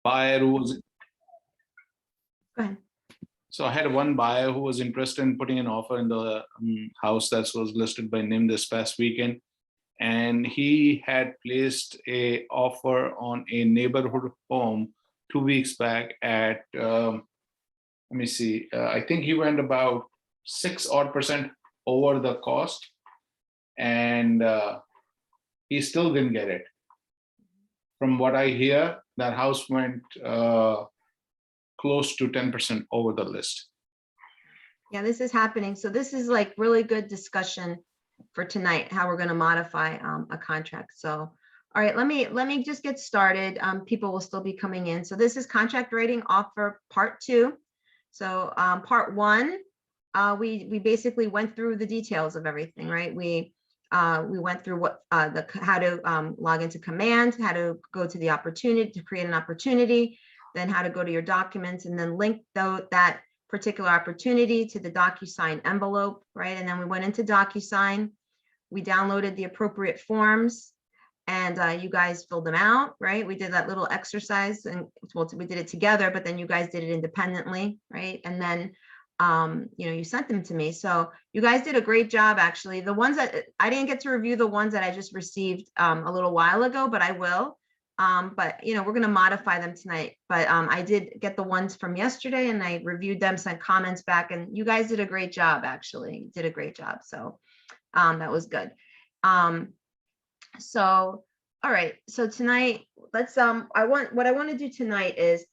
buyer who was, Go ahead. so I had one buyer who was interested in putting an offer in the house that was listed by NIM this past weekend. And he had placed a offer on a neighborhood home 2 weeks back at, let me see, I think he went about 6% over the cost, and he still didn't get it. From what I hear, that house went close to 10% over the list. Yeah, this is happening. So this is like really good discussion for tonight, how we're going to modify a contract. So, all right, let me just get started. People will still be coming in. So this is contract writing offer part 2. So part 1, we basically went through the details of everything, right? We went through what how to log into command, how to go to the opportunity to create an opportunity, then how to go to your documents and then link that particular opportunity to the DocuSign envelope, right? And then we went into DocuSign, we downloaded the appropriate forms, and you guys filled them out, right? We did that little exercise, and well, we did it together, but then you guys did it independently, right? And then you sent them to me. So you guys did a great job, actually. The ones that I didn't get to review, the ones that I just received a little while ago, but I will. But we're going to modify them tonight. But I did get the ones from yesterday, and I reviewed them, sent comments back, and you guys did a great job. Actually, you did a great job. So that was good. So all right. So tonight, let's what I want to do tonight is,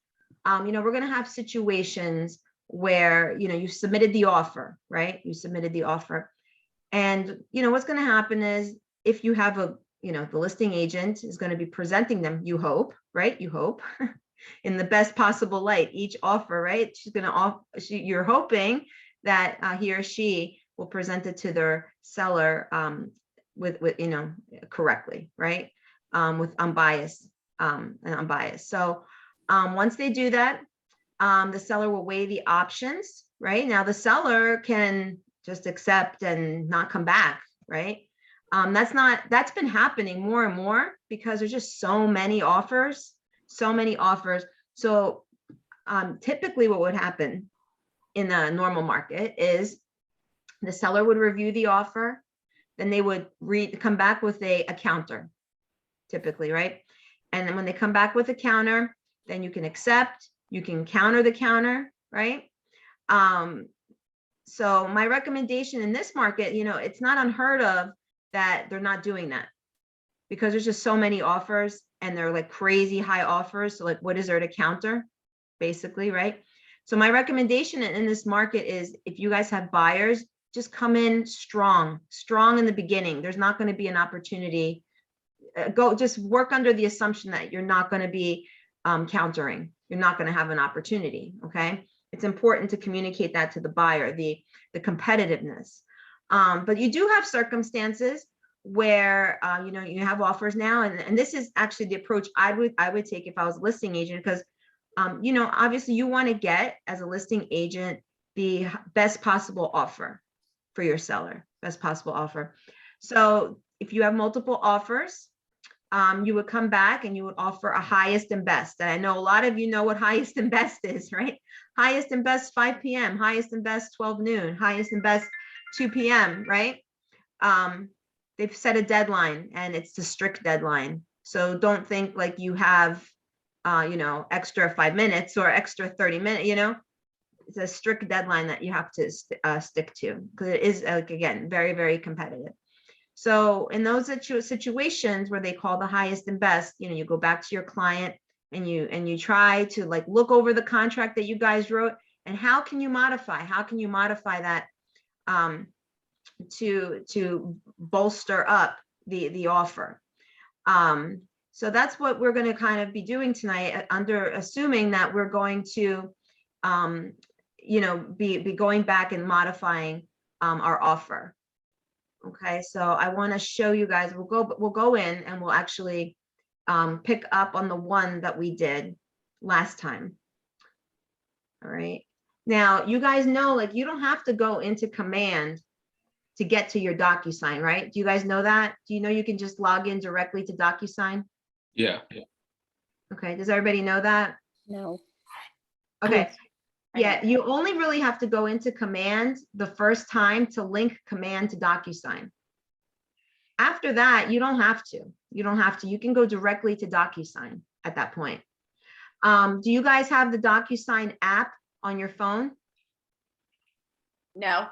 we're going to have situations where you submitted the offer, right? You submitted the offer, and what's going to happen is if you have a the listing agent is going to be presenting them, you hope, right? You hope in the best possible light, each offer, right? She's going to offer, you're hoping that he or she will present it to their seller with correctly, right? With unbiased and unbiased. So once they do that, the seller will weigh the options, right? Now the seller can just accept and not come back, right? That's been happening more and more because there's just so many offers. So typically what would happen in the normal market is the seller would review the offer, then they would come back with a counter, typically, right? And then when they come back with a counter, then you can accept, you can counter the counter, right? So my recommendation in this market, it's not unheard of that they're not doing that because there's just so many offers and they're like crazy high offers. So like, what is there to counter, basically, right? So my recommendation in this market is if you guys have buyers, just come in strong in the beginning. There's not going to be an opportunity. Just work under the assumption that you're not going to be countering. You're not going to have an opportunity. Okay. It's important to communicate that to the buyer, the competitiveness. But you do have circumstances where you have offers now, and this is actually the approach I would take if I was a listing agent, because obviously you want to get, as a listing agent, the best possible offer for your seller, best possible offer. So if you have multiple offers, you would come back and you would offer a highest and best. And I know a lot of you know what highest and best is, right? Highest and best 5 p.m., highest and best 12 noon, highest and best 2 p.m., right? They've set a deadline and it's a strict deadline. So don't think like you have, extra 5 minutes or extra 30 minutes, it's a strict deadline that you have to stick to, because it is, like, again, very, very competitive. So in those situations where they call the highest and best, you go back to your client and you try to like look over the contract that you guys wrote, and how can you modify that to bolster up the offer. So that's what we're going to kind of be doing tonight, under assuming that we're going to be going back and modifying our offer. Okay, so I want to show you guys, we'll go in and we'll actually pick up on the one that we did last time. All right, now you guys know, like, you don't have to go into command to get to your DocuSign, right? Do you guys know that? Do you know you can just log in directly to DocuSign? Yeah. Okay, does everybody know that? No. Okay, I yeah, know. you only really have to go into command the first time to link command to DocuSign. After that, you don't have to. You don't have to. You can go directly to DocuSign at that point. Do you guys have the DocuSign app on your phone? No.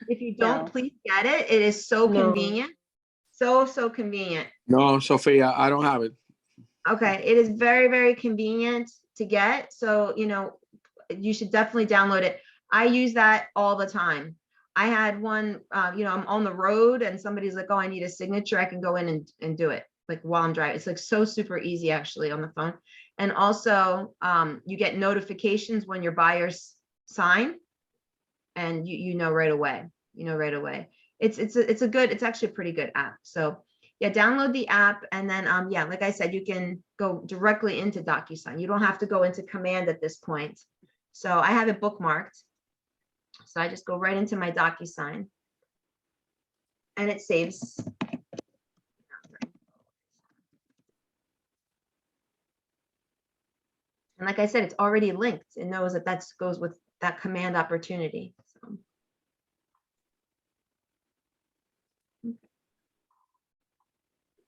If you don't, No. please get it. It is so No. convenient. So convenient. No, Sophia, I don't have it. Okay, it is very, very convenient to get. So, you should definitely download it. I use that all the time. I had one, I'm on the road and somebody's like, oh, I need a signature. I can go in and do it like while I'm driving. It's like so super easy actually on the phone. And also you get notifications when your buyers sign and you know right away, right away. It's actually a pretty good app. So yeah, download the app and then yeah, like I said, you can go directly into DocuSign. You don't have to go into command at this point. So I have it bookmarked. So I just go right into my DocuSign and it saves. And like I said, it's already linked. It knows that that goes with that command opportunity. So.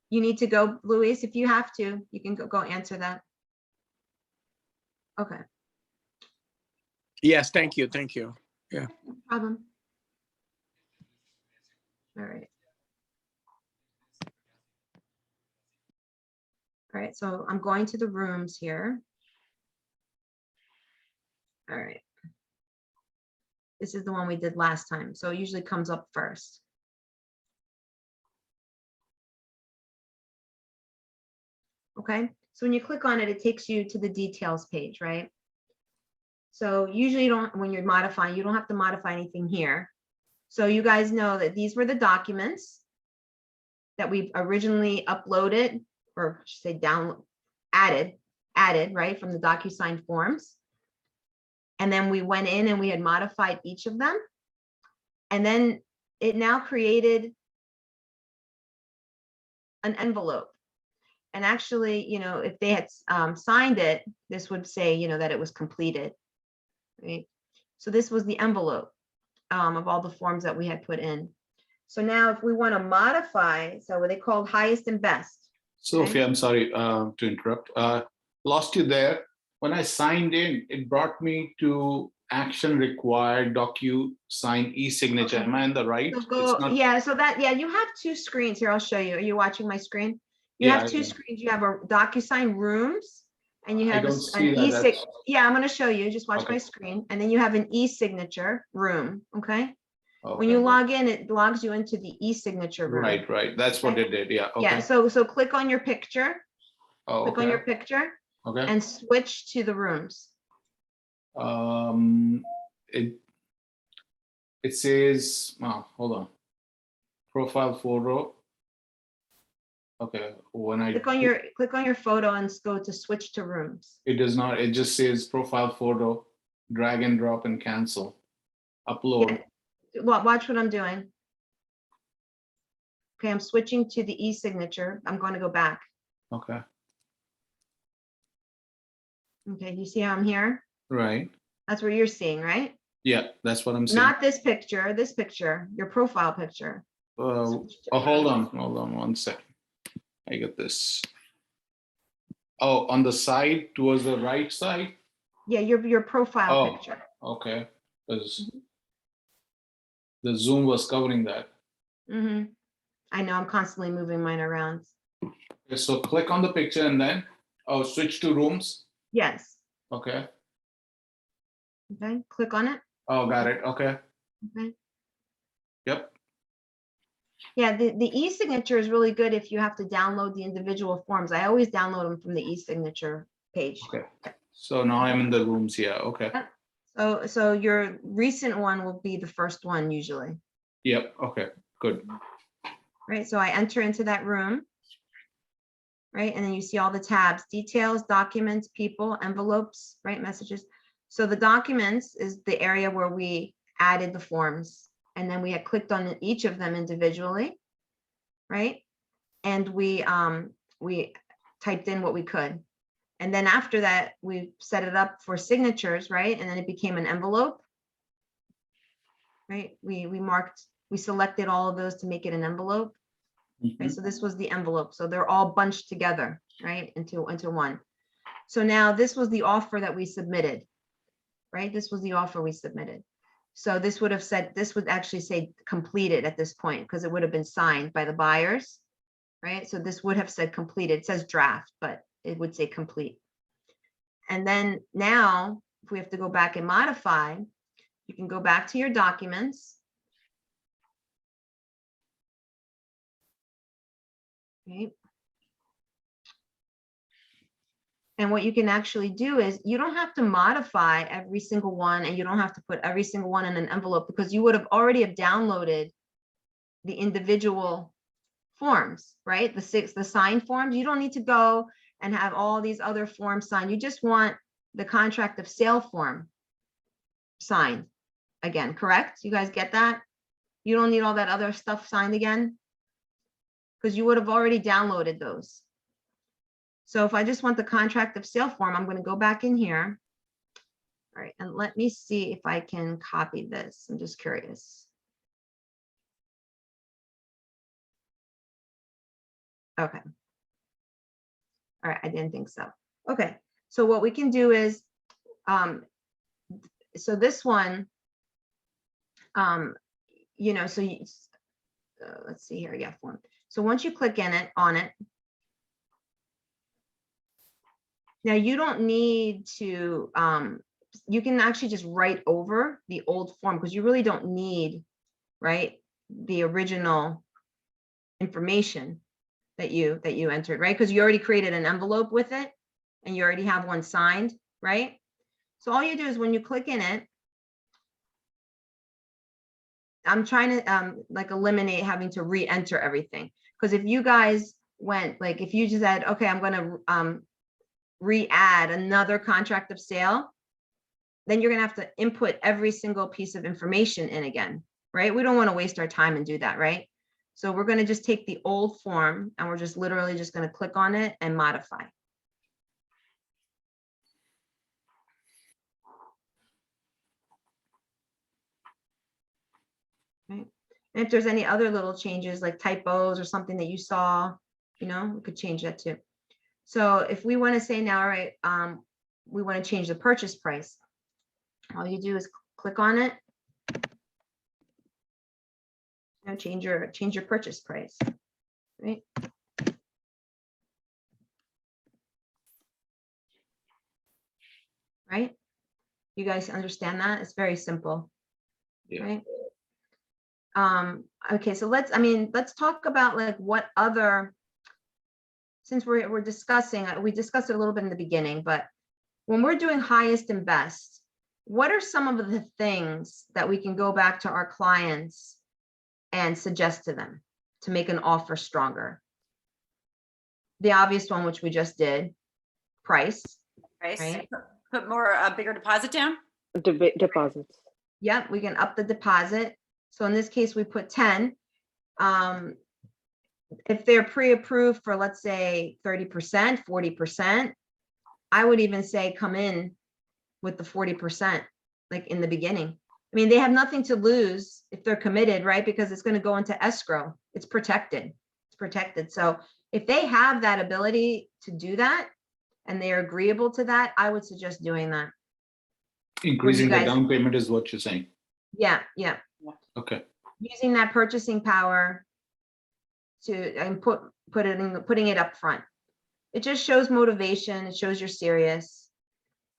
You need to go, Luis, if you have to, you can go answer that. Okay. Yes, thank you. Thank you. No problem. All right. All right, so I'm going to the rooms here. All right. This is the one we did last time. So it usually comes up first. Okay, so when you click on it, it takes you to the details page, right? So usually you don't, when you're modifying, you don't have to modify anything here. So you guys know that these were the documents that we originally uploaded, or I should say added, right, from the DocuSign forms. And then we went in and we had modified each of them. And then it now created an envelope. And actually, if they had signed it, this would say, that it was completed, right? So this was the envelope of all the forms that we had put in. So now if we want to modify, so what they called highest and best. Sophia, I'm sorry to interrupt. Lost you there. When I signed in, it brought me to action required DocuSign e-signature. Okay. Am I in the right? So It's go, not- yeah, you have two screens here. I'll show you. Are you watching my screen? You Yeah, have two I am. screens. You have a DocuSign Rooms and you I have don't see an that. e-sig. Yeah, I'm going to show you. Just watch Okay. my screen. And then you have an e-signature room. Okay. When Okay. you log in, it logs you into the e-signature room. Right. That's what it did. Yeah. Okay. Yeah. So click on your picture. Oh, Click on your picture okay. and switch to the rooms. It says, hold on. Profile photo. Okay. When I Click on your photo and go to switch to rooms. it does not, it just says profile photo, drag and drop and cancel. Upload. Yeah. Watch what I'm doing. Okay, I'm switching to the e-signature. I'm going to go back. Okay. Okay, you see how I'm here? Right. That's what you're seeing, right? Yeah, that's what I'm saying. Not this picture, your profile picture. Hold on 1 second. I get this. Oh, on the side, towards the right side? Yeah, your profile Oh. picture. Okay, because the Zoom was covering that. Mm-hmm. I know, I'm constantly moving mine around. Okay, so click on the picture and then, switch to rooms. Yes. Okay. Okay, click on it. Oh, got it. Okay. Okay. Yep. Yeah, the e-signature is really good if you have to download the individual forms. I always download them from the e-signature page. Okay. So now I'm in the rooms here. Okay. So your recent one will be the first one usually. Yep. Okay. Good. Right, so I enter into that room. Right, and then you see all the tabs: details, documents, people, envelopes, right, messages. So the documents is the area where we added the forms, and then we had clicked on each of them individually, right? And we typed in what we could. And then after that, we set it up for signatures, right? And then it became an envelope. Right? We selected all of those to make it an envelope. Mhm. Right? So this was the envelope. So they're all bunched together, right? Into one. So now this was the offer that we submitted, right? This was the offer we submitted. So this would have said, this would actually say completed at this point because it would have been signed by the buyers, right? So this would have said completed. It says draft, but it would say complete. And then now, if we have to go back and modify, you can go back to your documents. Right? And what you can actually do is you don't have to modify every single one, and you don't have to put every single one in an envelope because you would have already have downloaded the individual forms, right? The signed forms. You don't need to go and have all these other forms signed. You just want the contract of sale form signed again, correct? You guys get that? You don't need all that other stuff signed again because you would have already downloaded those. So if I just want the contract of sale form, I'm going to go back in here. All right, and let me see if I can copy this. I'm just curious. Okay. All right, I didn't think so. Okay, so what we can do is, so this one, you know, so you, let's see here, yeah, form. So once you click on it, now you don't need to, you can actually just write over the old form because you really don't need, right, the original information that you entered, right? Because you already created an envelope with it and you already have one signed, right? So all you do is when you click in it, I'm trying to like eliminate having to re-enter everything. Because if you guys went, like if you just said, okay, I'm going to re-add another contract of sale, then you're going to have to input every single piece of information in again, right? We don't want to waste our time and do that, right? So we're going to just take the old form and we're just literally just going to click on it and modify. Right. And if there's any other little changes like typos or something that you saw, you know, we could change that too. So if we want to say now, all right, we want to change the purchase price. All you do is click on it. Now change your purchase price, right? Right? You guys understand that? It's very simple. Yeah. Right? Okay, so let's talk about like what other, since we're discussing, we discussed it a little bit in the beginning, but when we're doing highest and best, what are some of the things that we can go back to our clients and suggest to them to make an offer stronger? The obvious one, which we just did, price. Right. Put more, bigger deposit down. Deposits. Yep, we can up the deposit. So in this case, we put 10. If they're pre-approved for, let's say 30%, 40%, I would even say come in with the 40%, like in the beginning. I mean, they have nothing to lose if they're committed, right? Because it's going to go into escrow. It's protected. It's protected. So if they have that ability to do that and they are agreeable to that, I would suggest doing that. Increasing the guys- down payment is what you're saying. Yeah. Okay. Using that purchasing power to and putting it up front. It just shows motivation. It shows you're serious,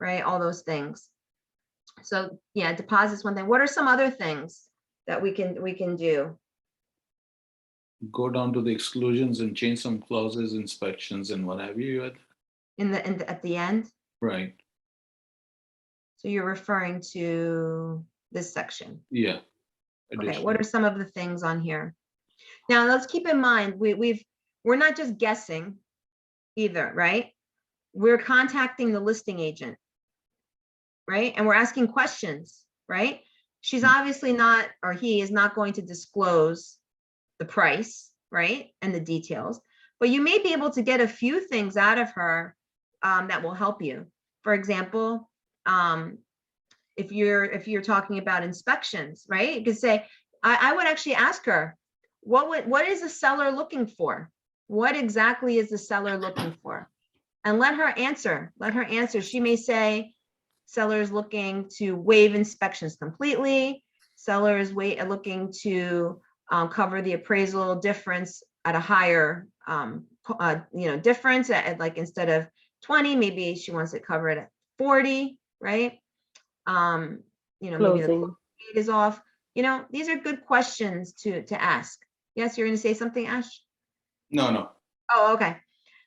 right? All those things. So yeah, deposits one thing. What are some other things that we can do? Go down to the exclusions and change some clauses, inspections, and what have you. At the end? Right. So you're referring to this section. Yeah. Okay, what are some of the things on here? Now let's keep in mind we're not just guessing either, right? We're contacting the listing agent, right? And we're asking questions, right? She's obviously not, or he is not going to disclose the price, right? And the details, but you may be able to get a few things out of her that will help you. For example, if you're talking about inspections, right? You could say, I would actually ask her, what is the seller looking for? What exactly is the seller looking for? And let her answer. Let her answer. She may say, seller is looking to waive inspections completely. Seller is looking to cover the appraisal difference at a higher, difference at like instead of 20, maybe she wants it covered at 40, right? Maybe the Closing. date is off. These are good questions to ask. Yes, you're going to say something, Ash? No. Oh, okay.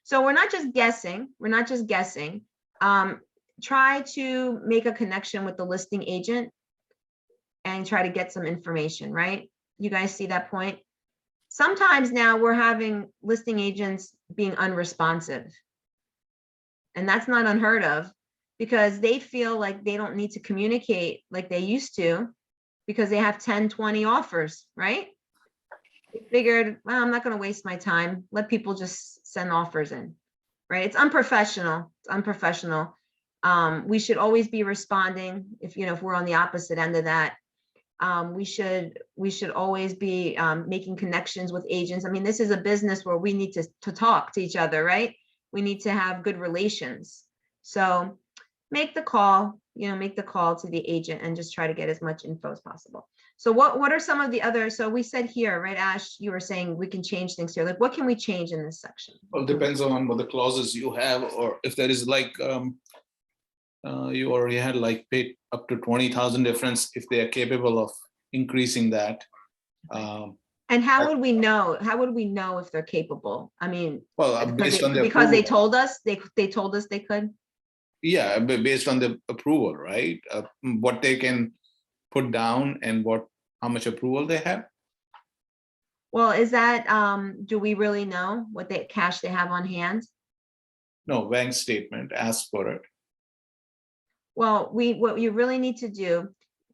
So we're not just guessing. We're not just guessing. Try to make a connection with the listing agent and try to get some information, right? You guys see that point? Sometimes now we're having listing agents being unresponsive. And that's not unheard of because they feel like they don't need to communicate like they used to because they have 10, 20 offers, right? They figured, well, I'm not going to waste my time. Let people just send offers in, right? It's unprofessional. It's unprofessional. We should always be responding if we're on the opposite end of that. We should always be making connections with agents. I mean, this is a business where we need to talk to each other, right? We need to have good relations. So make the call, make the call to the agent and just try to get as much info as possible. So what are some of the other, so we said here, right, Ash, you were saying we can change things here. Like what can we change in this section? Well, it depends on what the clauses you have, or if there is like, you already had like paid up to 20,000 difference if they are capable of increasing that. And how would we know? How would we know if they're capable? I mean, Well, based on the because they approval. told us, they told us they could. Yeah, based on the approval, right? What they can put down and how much approval they have. Well, is that, do we really know what cash they have on hand? No, bank statement, ask for it. Well, what you really need to do,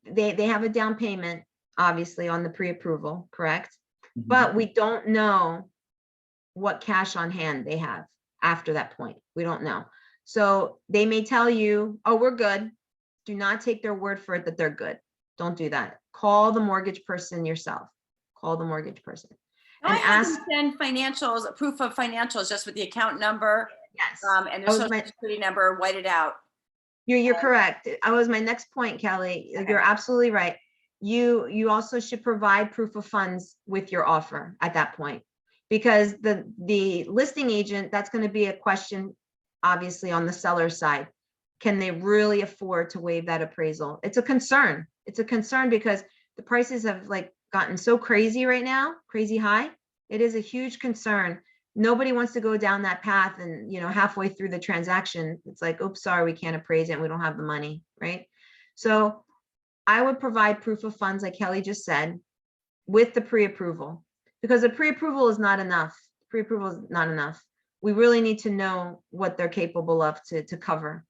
they have a down payment, obviously, on the pre-approval, correct? But we don't know what cash on hand they have after that point. We don't know. So they may tell you, oh, we're good. Do not take their word for it that they're good. Don't do that. Call the mortgage person yourself. Call the mortgage person. And And ask, send financials, a proof of financials, just with the account number yes. and That their was social my- security number, white it out. You're correct. That was my next point, Kelly. Okay. You're absolutely right. You also should provide proof of funds with your offer at that point, because the listing agent, that's going to be a question, obviously, on the seller side. Can they really afford to waive that appraisal? It's a concern. It's a concern because the prices have like gotten so crazy right now, crazy high. It is a huge concern. Nobody wants to go down that path and, halfway through the transaction, it's like, oops, sorry, we can't appraise it. We don't have the money, right? So I would provide proof of funds, like Kelly just said, with the pre-approval, because the pre-approval is not enough. Pre-approval is not enough. We really need to know what they're capable of to cover.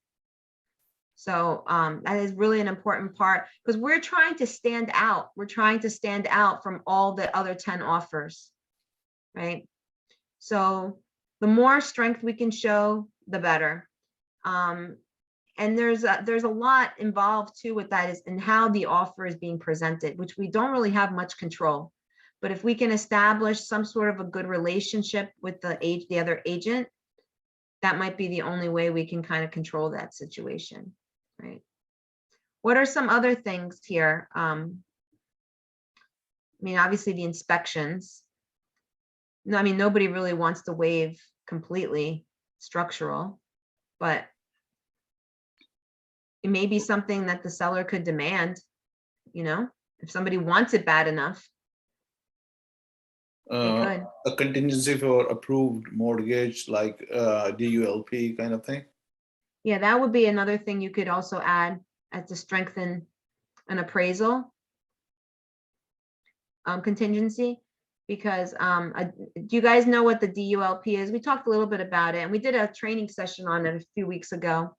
So that is really an important part because we're trying to stand out. We're trying to stand out from all the other 10 offers, right? So the more strength we can show, the better. And there's a lot involved too with that is in how the offer is being presented, which we don't really have much control. But if we can establish some sort of a good relationship with the other agent, that might be the only way we can kind of control that situation, right? What are some other things here? I mean, obviously the inspections. No, I mean, nobody really wants to waive completely structural, but it may be something that the seller could demand, if somebody wants it bad enough. They could. A contingency for approved mortgage, like DULP kind of thing. Yeah, that would be another thing you could also add as to strengthen an appraisal contingency. Because do you guys know what the DULP is? We talked a little bit about it and we did a training session on it a few weeks ago.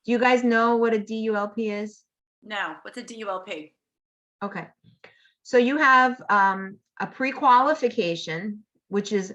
Do you guys know what a DULP is? No, what's a DULP? Okay. So you have a pre-qualification, which is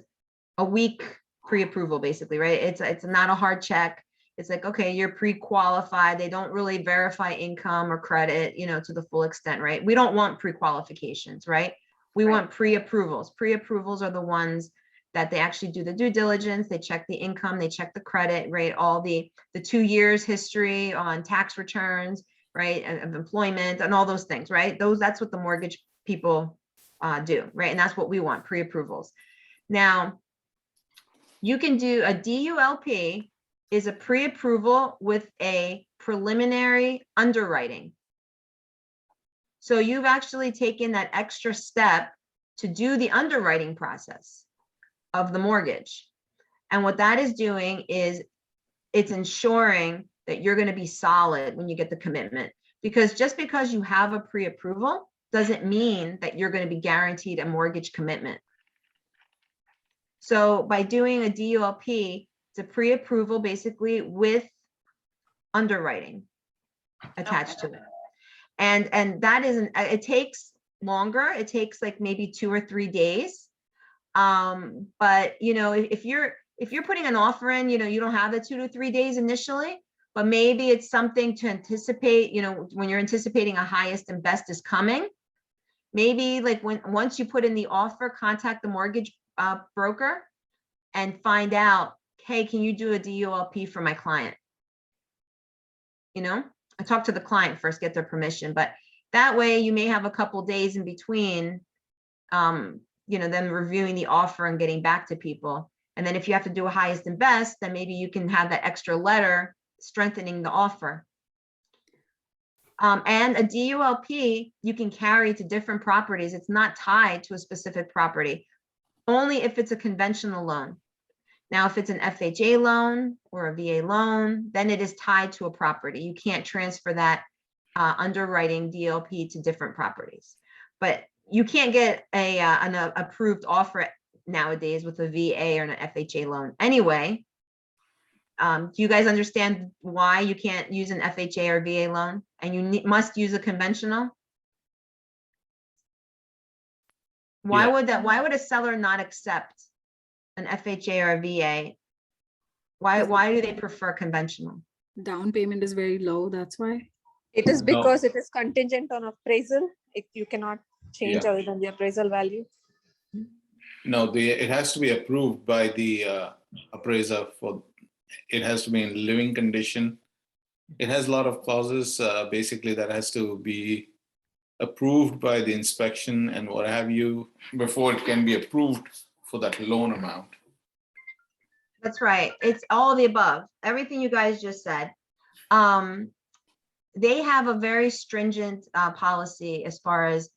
a week pre-approval, basically, right? It's not a hard check. It's like, okay, you're pre-qualified. They don't really verify income or credit, you know, to the full extent, right? We don't want pre-qualifications, right? We Right. want pre-approvals. Pre-approvals are the ones that they actually do the due diligence, they check the income, they check the credit, right? All the 2 years history on tax returns, right? Of employment and all those things, right? That's what the mortgage people do, right? And that's what we want, pre-approvals. Now, you can do a DULP is a pre-approval with a preliminary underwriting. So you've actually taken that extra step to do the underwriting process of the mortgage. And what that is doing is it's ensuring that you're going to be solid when you get the commitment. Because just because you have a pre-approval doesn't mean that you're going to be guaranteed a mortgage commitment. So by doing a DULP, it's a pre-approval basically with underwriting attached to it. And that isn't, it takes longer. It takes like maybe 2 or 3 days. But you know, if you're putting an offer in, you know, you don't have the 2 to 3 days initially, but maybe it's something to anticipate, you know, when you're anticipating a highest and best is coming. Maybe like once you put in the offer, contact the mortgage broker and find out, hey, can you do a DULP for my client? You know, I talk to the client first, get their permission, but that way you may have a couple days in between, you know, them reviewing the offer and getting back to people. And then if you have to do a highest and best, then maybe you can have that extra letter strengthening the offer. And a DULP, you can carry to different properties. It's not tied to a specific property, only if it's a conventional loan. Now, if it's an FHA loan or a VA loan, then it is tied to a property. You can't transfer that underwriting DLP to different properties. But you can't get an approved offer nowadays with a VA or an FHA loan anyway. Do you guys understand why you can't use an FHA or VA loan and you must use a conventional? Why Yeah. why would a seller not accept an FHA or a VA? Why do they prefer conventional? Down payment is very low, that's why. It is No. because it is contingent on appraisal. You cannot change Yeah. other than the appraisal value. No, it has to be approved by the appraiser for, it has to be in living condition. It has a lot of clauses, basically that has to be approved by the inspection and what have you, before it can be approved for that loan amount. That's right. It's all of the above. Everything you guys just said. They have a very stringent policy as far as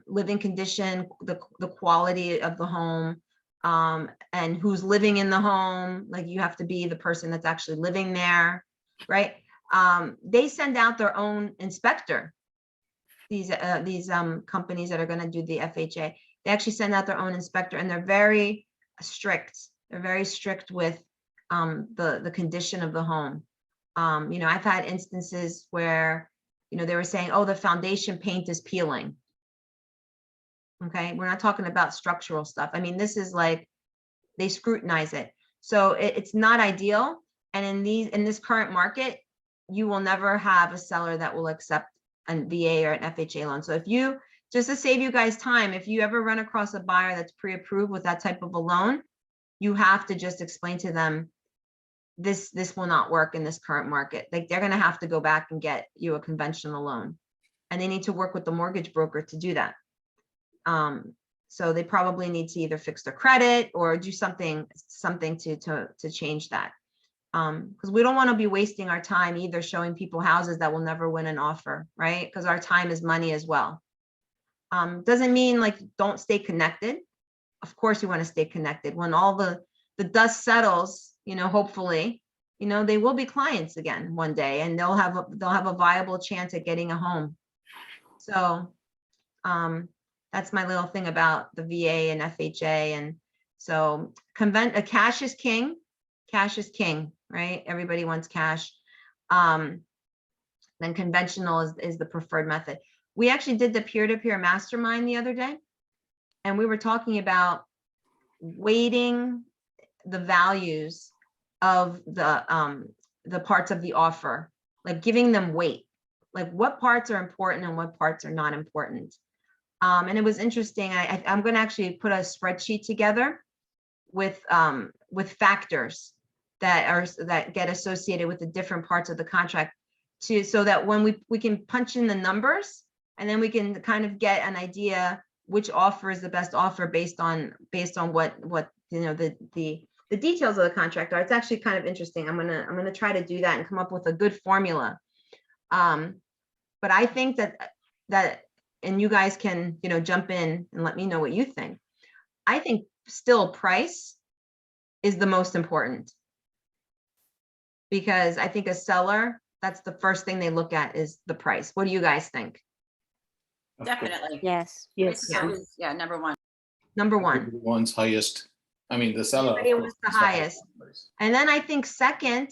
living condition, the quality of the home, and who's living in the home. Like you have to be the person that's actually living there, right? They send out their own inspector. These companies that are going to do the FHA, they actually send out their own inspector, and they're very strict. They're very strict with the condition of the home. You know, I've had instances where, you know, they were saying, oh, the foundation paint is peeling. Okay, we're not talking about structural stuff. I mean, this is like, they scrutinize it. So it's not ideal. And in this current market, you will never have a seller that will accept a VA or an FHA loan. So if you, just to save you guys time, if you ever run across a buyer that's pre-approved with that type of a loan, you have to just explain to them, this will not work in this current market. Like they're going to have to go back and get you a conventional loan, and they need to work with the mortgage broker to do that. So they probably need to either fix their credit or do something to change that. Because we don't want to be wasting our time either showing people houses that will never win an offer, right? Because our time is money as well. Doesn't mean like don't stay connected. Of course you want to stay connected. When all the dust settles, you know, hopefully, you know, they will be clients again one day, and they'll have a viable chance at getting a home. So that's my little thing about the VA and FHA. And so cash is king. Cash is king, right? Everybody wants cash. Then conventional is the preferred method. We actually did the peer-to-peer mastermind the other day, and we were talking about weighting the values of the the parts of the offer, like giving them weight, like what parts are important and what parts are not important. And it was interesting. I'm going to actually put a spreadsheet together with factors that get associated with the different parts of the contract, so that when we can punch in the numbers, and then we can kind of get an idea which offer is the best offer based on what the details of the contract are. It's actually kind of interesting. I'm gonna try to do that and come up with a good formula. But I think that and you guys can, jump in and let me know what you think. I think still price is the most important, because I think a seller, that's the first thing they look at is the price. What do you guys think? Of course. Definitely. Yes, Price is Yeah. always- Yeah, number one. Number one. Everybody wants highest. I mean, the seller. of Everybody course, wants the is the highest. And then I think second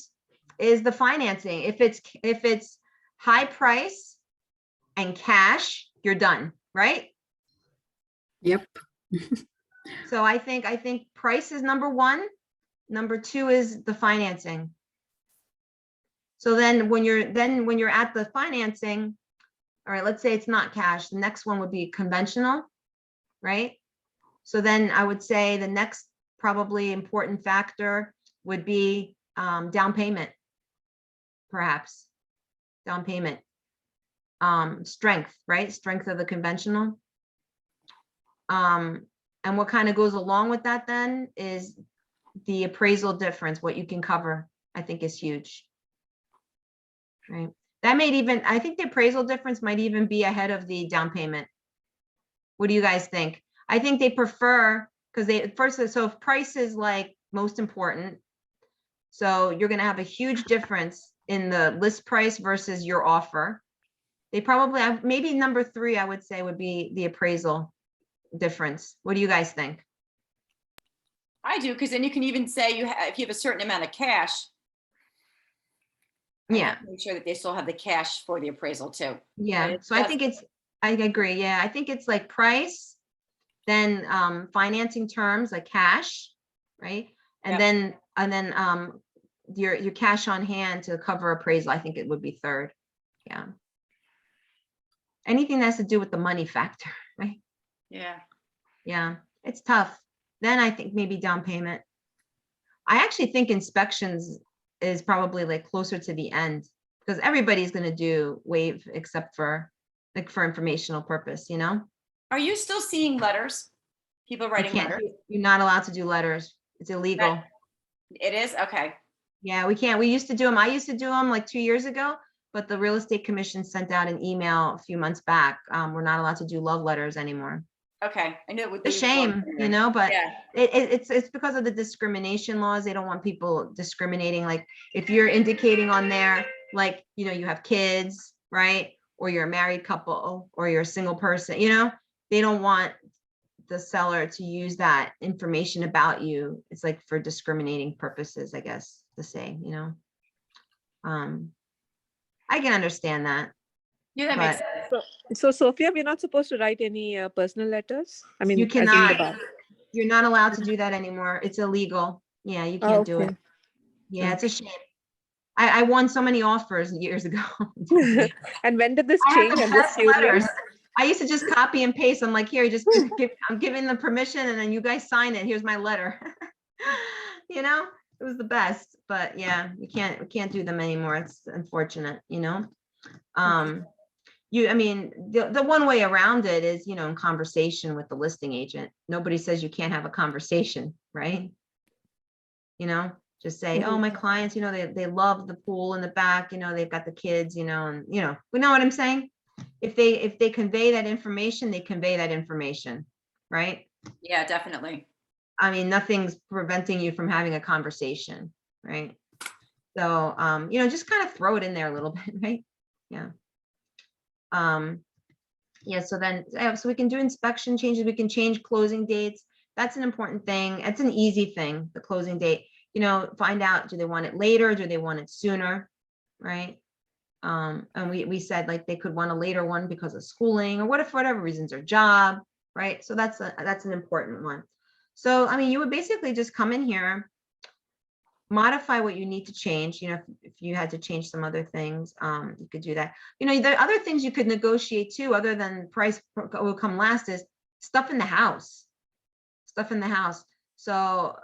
is the financing. If it's high price and cash, you're done, right? Yep. So I think price is number one. Number two is the financing. So then when you're at the financing, all right, let's say it's not cash, the next one would be conventional, right? So then I would say the next probably important factor would be down payment, perhaps. Down payment. Strength, right? Strength of the conventional. And what kind of goes along with that then is the appraisal difference, what you can cover, I think is huge. Right? I think the appraisal difference might even be ahead of the down payment. What do you guys think? I think they prefer, because so if price is like most important, so you're gonna have a huge difference in the list price versus your offer. They probably have, maybe number three, I would say, would be the appraisal difference. What do you guys think? I do, because then you can even say if you have a certain amount of cash. Yeah, Make sure that they still have the cash for the appraisal too. yeah. Right, So I that's- think I agree. Yeah, I think it's like price, then financing terms like cash, right? And Yep. then your cash on hand to cover appraisal. I think it would be third. Yeah. Anything that has to do with the money factor, right? Yeah. Yeah, it's tough. Then I think maybe down payment. I actually think inspections is probably like closer to the end, because everybody's gonna do waive except for like for informational purpose, Are you still seeing letters? People You writing can't, letters? you're not allowed to do letters. It's illegal. It is? Okay. Yeah, we can't. We used to do them. I used to do them like 2 years ago, but the Real Estate Commission sent out an email a few months back. We're not allowed to do love letters anymore. Okay. I know. it would It's a be- shame, but Yeah. it's because of the discrimination laws. They don't want people discriminating. Like if you're indicating on there, like, you have kids, right? Or you're a married couple, or you're a single person, they don't want the seller to use that information about you. It's like for discriminating purposes, I guess, to say, I can understand that. Yeah, that makes But- sense. So Sophia, we're not supposed to write any personal letters? I mean, You as in the cannot. bar. You're not allowed to do that anymore. It's illegal. Yeah, you Oh, can't do it. okay. Yeah, it's a shame. I won so many offers years ago. And when did this I had change? the I'm just best curious. letters. I used to just copy and paste. I'm like, here, I'm giving the permission, and then you guys sign it. Here's my letter. It was the best. But yeah, we can't do them anymore. It's unfortunate, the one way around it is, in conversation with the listing agent. Nobody says you can't have a conversation, right? Just say, oh, my clients, they love the pool in the back, they've got the kids, and we know what I'm saying? If they convey that information, they convey that information, right? Yeah, definitely. I mean, nothing's preventing you from having a conversation, right? So, just kind of throw it in there a little bit, right? Yeah. Yeah, so we can do inspection changes, we can change closing dates. That's an important thing. It's an easy thing, the closing date. Find out, do they want it later? Do they want it sooner? Right? And we said like they could want a later one because of schooling, or what if for whatever reasons, their job, right? So that's an important one. So, I mean, you would basically just come in here modify what you need to change. You know, if you had to change some other things, you could do that. You know, the other things you could negotiate too, other than price will come last, is stuff in the house. Stuff in the house. So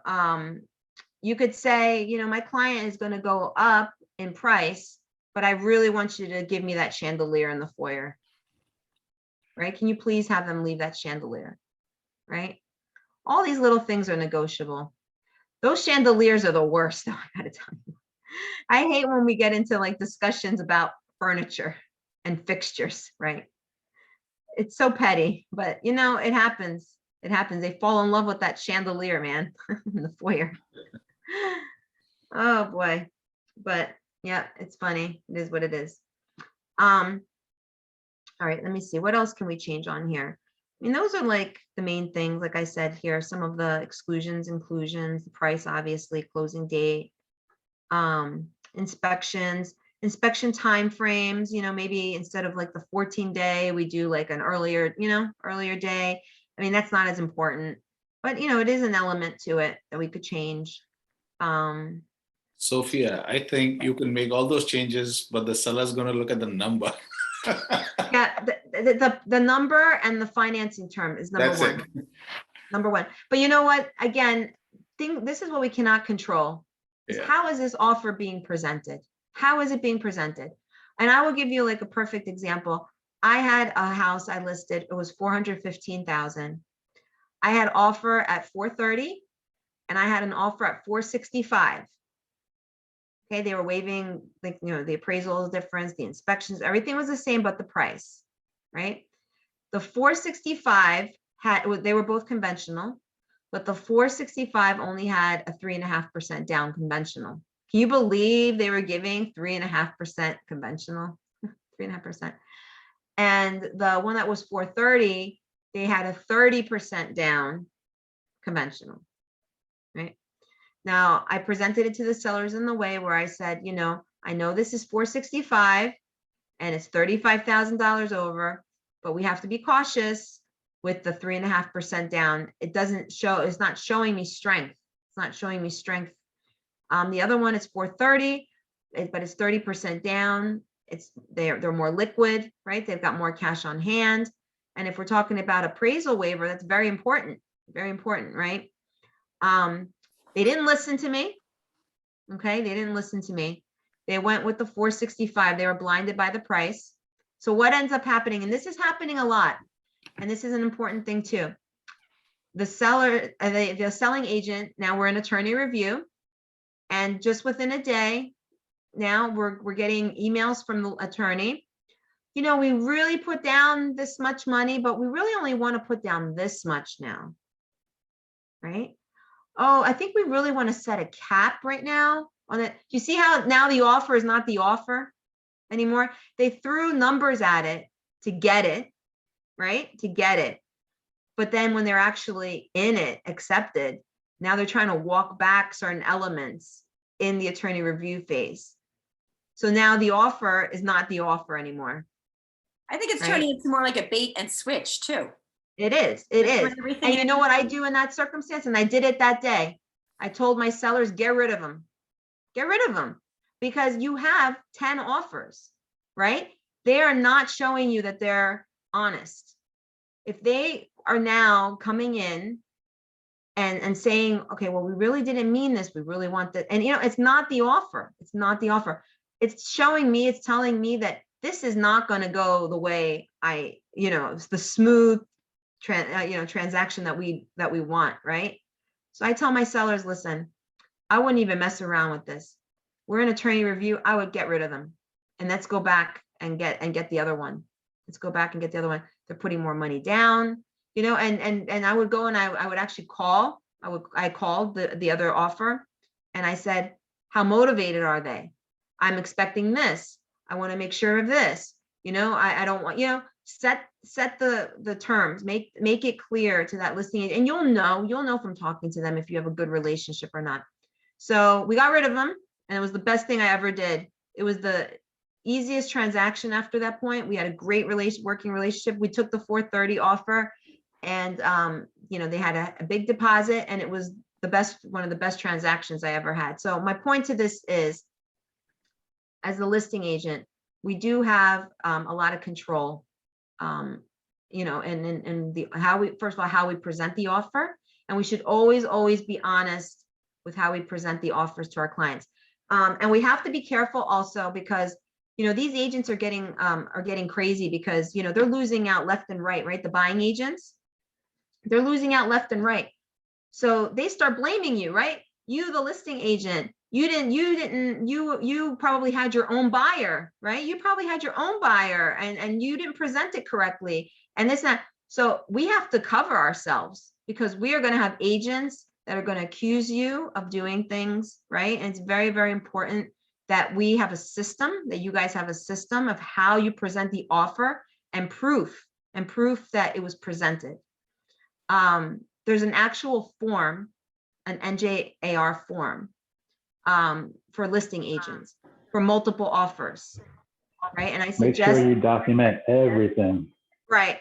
you could say, you know, my client is going to go up in price, but I really want you to give me that chandelier in the foyer. Right? Can you please have them leave that chandelier? Right? All these little things are negotiable. Those chandeliers are the worst, though, I gotta tell you. I hate when we get into like discussions about furniture and fixtures, right? It's so petty, but you know, it happens. It happens. They fall in love with that chandelier, man, in the foyer. Oh boy. But yeah, it's funny. It is what it is. All right, let me see. What else can we change on here? I mean, those are like the main things, like I said here, some of the exclusions, inclusions, the price, obviously, closing date, inspections, inspection timeframes, you know, maybe instead of like the 14-day, we do like an earlier, you know, earlier day. I mean, that's not as important, but you know, it is an element to it that we could change. Sophia, I think you can make all those changes, but the seller's gonna look at the number. Yeah, the number and the financing term is number That's one. it. Number one. But you know what? Again, this is what we cannot control. Is Yeah. how is this offer being presented? How is it being presented? And I will give you like a perfect example. I had a house I listed, it was 415,000. I had offer at 430 and I had an offer at 465. Okay, they were waiving, like, you know, the appraisal difference, the inspections, everything was the same but the price, right? The 465 they were both conventional, but the 465 only had a 3.5% down conventional. Can you believe they were giving 3.5% conventional? 3.5%. And the one that was 430, they had a 30% down conventional, right? Now, I presented it to the sellers in the way where I said, you know, I know this is 465 and it's $35,000 over, but we have to be cautious with the 3.5% down. It doesn't show, it's not showing me strength. It's not showing me strength. The other one is 430, but it's 30% down. They're more liquid, right? They've got more cash on hand. And if we're talking about appraisal waiver, that's very important, right? They didn't listen to me. Okay, they didn't listen to me. They went with the 465. They were blinded by the price. So what ends up happening, and this is happening a lot, and this is an important thing too. The seller, the selling agent, now we're in attorney review, and just within a day, now we're getting emails from the attorney. You know, we really put down this much money, but we really only want to put down this much now, right? Oh, I think we really want to set a cap right now on it. You see how now the offer is not the offer anymore? They threw numbers at it to get it, right? To get it. But then when they're actually in it, accepted, now they're trying to walk back certain elements in the attorney review phase. So now the offer is not the offer anymore. I think it's Right. turning into more like a bait and switch too. It is, it Like, is. when everything And you know what I is- do in that circumstance? And I did it that day. I told my sellers, get rid of them. Get rid of them. Because you have 10 offers, right? They are not showing you that they're honest. If they are now coming in and saying, okay, well, we really didn't mean this. We really want that. And you know, it's not the offer. It's not the offer. It's showing me, it's telling me that this is not going to go the way it's the smooth transaction that we want, right? So I tell my sellers, listen, I wouldn't even mess around with this. We're in attorney review. I would get rid of them, and let's go back and get the other one. Let's go back and get the other one. They're putting more money down, you know, and I would go and I would actually call. I called the other offer, and I said, how motivated are they? I'm expecting this. I want to make sure of this. You know, I don't want, you know, set the terms, make it clear to that listing, and you'll know from talking to them if you have a good relationship or not. So we got rid of them, and it was the best thing I ever did. It was the easiest transaction after that point. We had a great working relationship. We took the 430 offer, and you know, they had a big deposit, and it was one of the best transactions I ever had. So my point to this is, as a listing agent, we do have a lot of control, you know, and the how we, first of all, how we present the offer, and we should always be honest with how we present the offers to our clients. And we have to be careful also because, you know, these agents are getting crazy because, you know, they're losing out left and right, right? The buying agents, they're losing out left and right. So they start blaming you, right? You, the listing agent, you probably had your own buyer, right? You probably had your own buyer and you didn't present it correctly. And this, and that. So we have to cover ourselves because we are going to have agents that are going to accuse you of doing things, right? And it's very, very important that we have a system, that you guys have a system of how you present the offer and proof that it was presented. There's an actual form, an NJAR form, for listing agents for multiple offers, right? And I Make sure suggest, you document everything. right,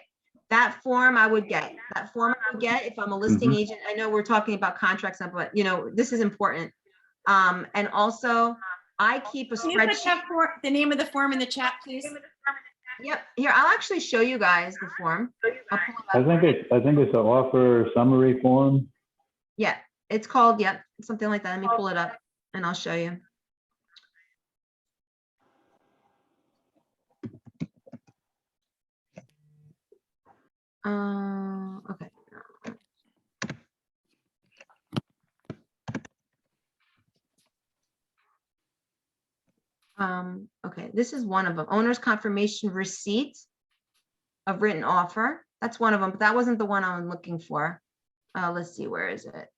that form I would get. That form I would get if I'm a listing agent. I know we're talking about contracts, but you know, this is important. And also I keep a Can you put spreadsheet. that the name of the form in the chat, please? Yep, here, I'll actually show you guys the form. I'll pull it up. I think it's an offer summary form. Yeah, it's called, yep, something like that. Let me pull it up and I'll show you. Okay. Okay, this is one of them. Owner's confirmation receipt of written offer. That's one of them, but that wasn't the one I'm looking for. Let's see, where is it?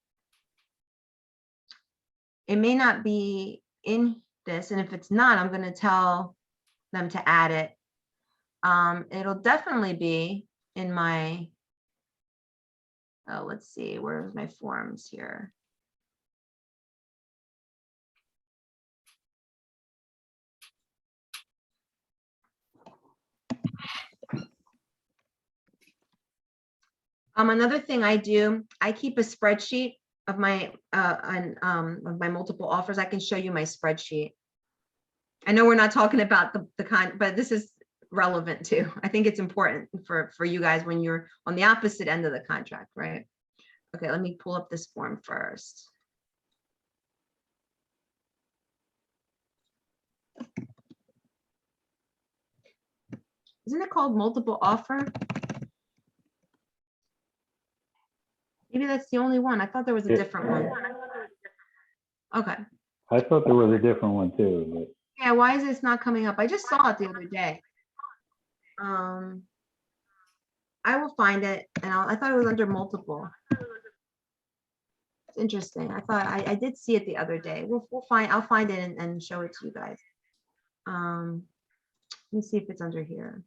It may not be in this, and if it's not, I'm going to tell them to add it. It'll definitely be in my, oh, let's see, where's my forms here? Another thing I do, I keep a spreadsheet of my of my multiple offers. I can show you my spreadsheet. I know we're not talking about the kind, but this is relevant too. I think it's important for you guys when you're on the opposite end of the contract, right? Okay, let me pull up this form first. Isn't it called multiple offer? Maybe that's the only one. I thought there was a Yeah. different one. Okay. I thought there was a different one too, but Yeah, why is this not coming up? I just saw it the other day. I will find it, and I thought it was under multiple. It's interesting. I thought I did see it the other day. I'll find it and show it to you guys. Let me see if it's under here.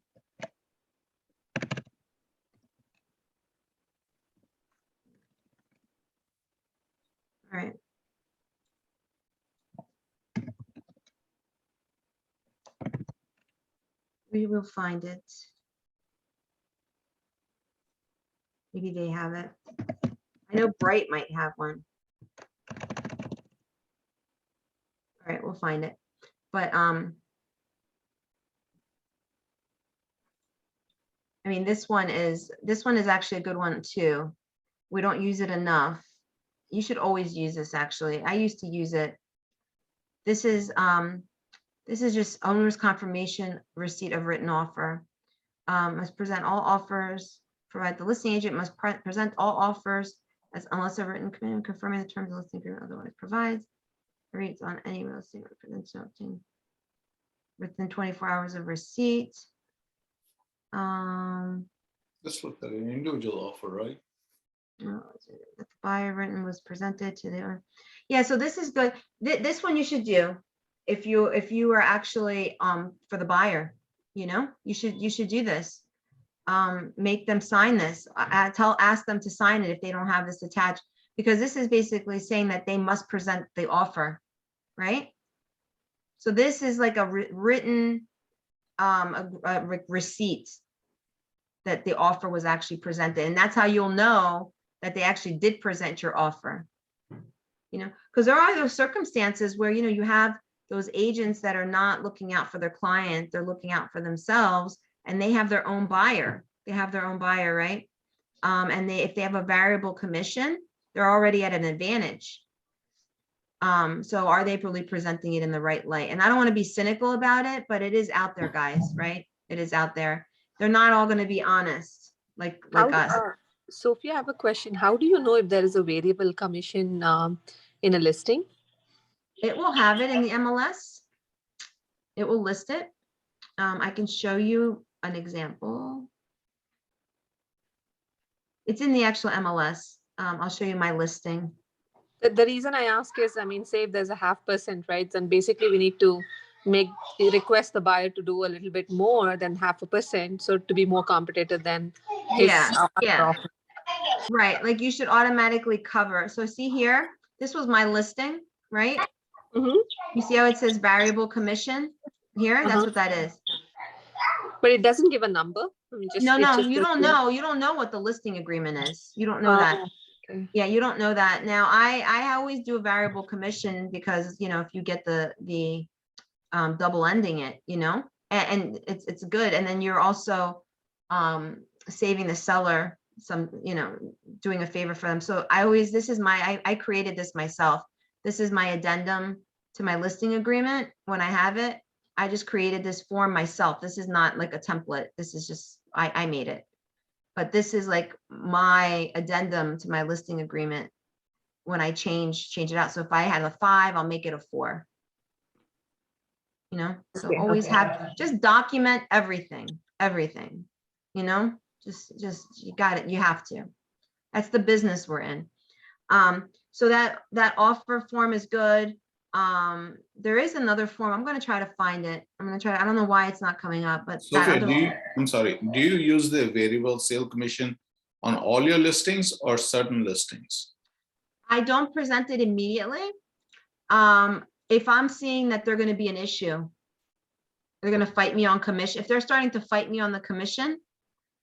All right. We will find it. Maybe they have it. I know Bright might have one. All right, we'll find it. But I mean, this one is actually a good one too. We don't use it enough. You should always use this, actually. I used to use it. This is just owner's confirmation receipt of written offer. Must present all offers, provide the listing agent must present all offers as unless a written commitment confirming the terms of the listing agreement otherwise provides. Rates on any real estate representation within 24 hours of receipt. Just look at an individual offer, right? The buyer written was presented to the owner. Yeah, so this is good. This one you should do if you are actually for the buyer, you know, you should do this. Make them sign this. Ask them to sign it if they don't have this attached, because this is basically saying that they must present the offer, right? So this is like a written receipt that the offer was actually presented, and that's how you'll know that they actually did present your offer. You know, because there are those circumstances where, you know, you have those agents that are not looking out for their client, they're looking out for themselves, and they have their own buyer. They have their own buyer, right? And if they have a variable commission, they're already at an advantage. So are they really presenting it in the right light? And I don't want to be cynical about it, but it is out there, guys, right? It is out there. They're not all going to be honest like How, us. Sophia, I have a question. How do you know if there is a variable commission in a listing? It will have it in the MLS. It will list it. I can show you an example. It's in the actual MLS. I'll show you my listing. The reason I ask is, I mean, say if there's a 0.5%, right? Then basically we need to request the buyer to do a little bit more than 0.5%, so to be more competitive than his Yeah, other yeah. offer. Right, like you should automatically cover. So see here, this was my listing, right? Mhm. You see how it says variable commission here? That's what that is. But it doesn't give a number. I mean, No, it no, just you says, don't know. You don't know what the listing agreement is. You don't know that. okay. Yeah, you don't know that. Now, I always do a variable commission because, you know, if you get the double ending it, you know, and it's good. And then you're also saving the seller some, you know, doing a favor for them. So this is I created this myself. This is my addendum to my listing agreement. When I have it, I just created this form myself. This is not like a template. This is just, I made it. But this is like my addendum to my listing agreement when I change it out. So if I had a 5, I'll make it a 4. You know, so Okay, always just document everything, you know, just you got it. You have to. That's the business we're in. So that offer form is good. There is another form. I'm going to try to find it. I don't know why it's not coming up, but that Sophia, other I'm sorry, do you use the variable sale commission on all your listings or certain listings? I don't present it immediately. If I'm seeing that they're going to be an issue, they're going to fight me on commission. If they're starting to fight me on the commission,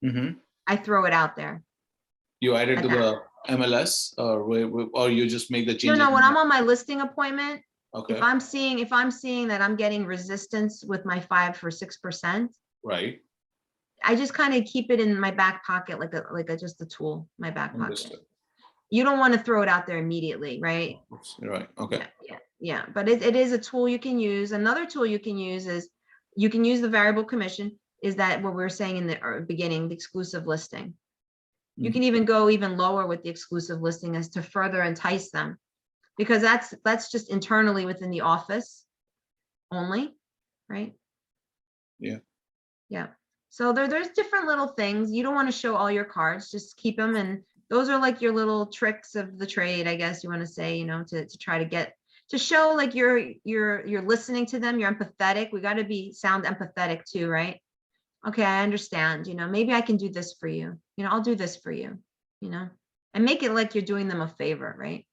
Mhm. I throw it out there. You add it At to that. the MLS or you just make the changes? No, when I'm on my listing appointment, Okay, if I'm seeing that I'm getting resistance with my 5 or 6%, right, I just kind of keep it in my back pocket, just a tool, my back pocket. understood. You don't want to throw it out there immediately, right? Right, okay. Yeah. But it is a tool you can use. Another tool you can use is you can use the variable commission. Is that what we were saying in the beginning, the exclusive listing? You can even go even lower with the exclusive listing as to further entice them, because that's just internally within the office only, right? Yeah. Yeah. So there's different little things. You don't want to show all your cards, just keep them. And those are like your little tricks of the trade, I guess you want to say, you know, to try to get to show like you're listening to them, you're empathetic. We got to sound empathetic too, right? Okay, I understand, you know, maybe I can do this for you. You know, I'll do this for you, you know, and make it like you're doing them a favor, right?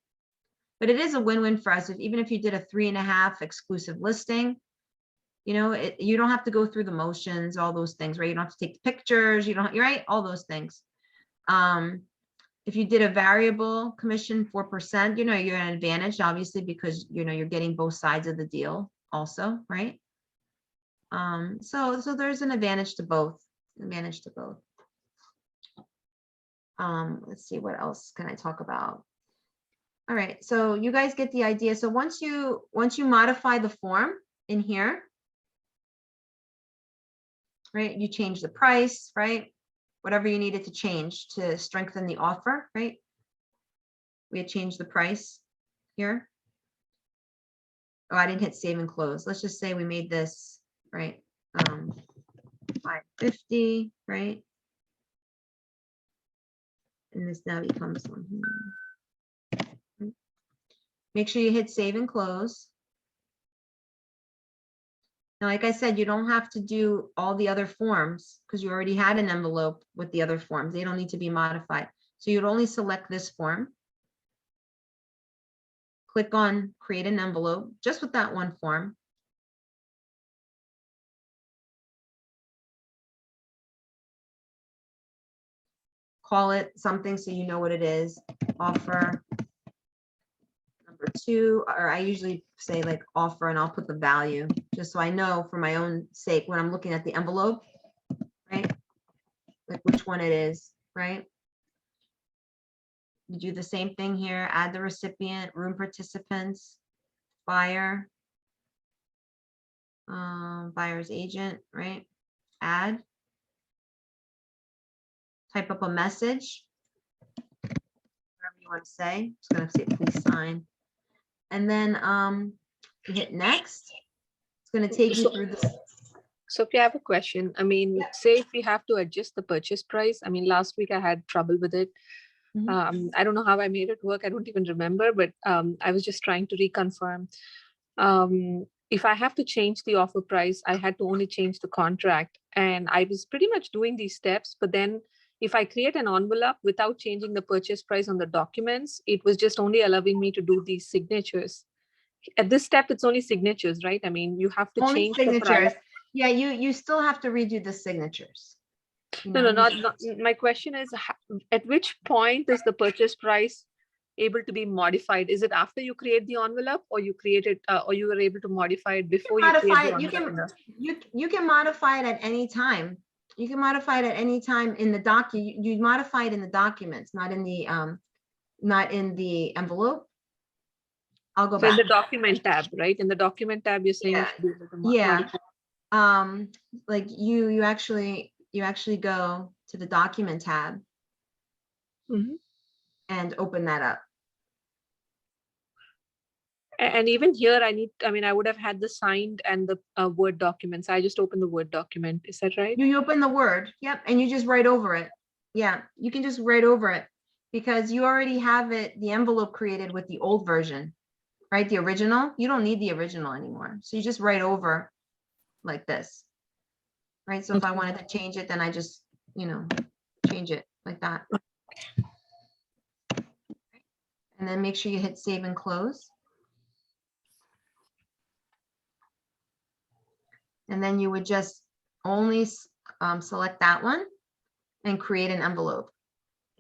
But it is a win-win for us. Even if you did a 3.5 exclusive listing, you know, you don't have to go through the motions, all those things, right? You don't have to take the pictures, you're right, all those things. If you did a variable commission 4%, you know, you're an advantage, obviously, because, you know, you're getting both sides of the deal also, right? So there's an advantage to both. Let's see, what else can I talk about? All right, so you guys get the idea. So once you modify the form in here, right, you change the price, right? Whatever you needed to change to strengthen the offer, right? We had changed the price here. Oh, I didn't hit save and close. Let's just say we made this, right? 550, right? And this now becomes 100. Make sure you hit save and close. Now, like I said, you don't have to do all the other forms because you already had an envelope with the other forms. They don't need to be modified. So you'd only select this form. Click on create an envelope just with that one form. Call it something so you know what it is. Offer number 2, or I usually say like offer and I'll put the value, just so I know for my own sake when I'm looking at the envelope, right? Like which one it is, right? You do the same thing here, add the recipient, room participants, buyer, buyer's agent, right? Add. Type up a message. Whatever you want to say. Just gonna say please sign. And then you hit next. It's gonna take you through this. So if you have a question, I mean, say if we have to adjust the purchase price, I mean, last week I had trouble with it. Mhm. I don't know how I made it work. I don't even remember, but I was just trying to reconfirm. If I have to change the offer price, I had to only change the contract. And I was pretty much doing these steps, but then if I create an envelope without changing the purchase price on the documents, it was just only allowing me to do these signatures. At this step, it's only signatures, right? I mean, you have to Only change the price. signatures. Yeah, you still have to redo the signatures. You No, know, no, you- not, my question is, at which point is the purchase price able to be modified? Is it after you create the envelope, or you create it, or you were able to modify it before you create modify the it. You envelope? you can modify it at any time. You can modify it at any time in the you modify it in the documents, not in the envelope. I'll go So in back. the document tab, right? In the document tab, you're saying you Yeah, should be able to yeah. modify. Like you actually go to the document tab Mhm. and open that up. And even here, I mean, I would have had the signed and the Word documents. I just opened the Word document. Is that right? You open the Word, yep, and you just write over it. Yeah, you can just write over it because you already have the envelope created with the old version, right? The original, you don't need the original anymore. So you just write over like this, right? So if I Okay. wanted to change it, then I just, change it like that. And then make sure you hit save and close. And then you would just only select that one and create an envelope.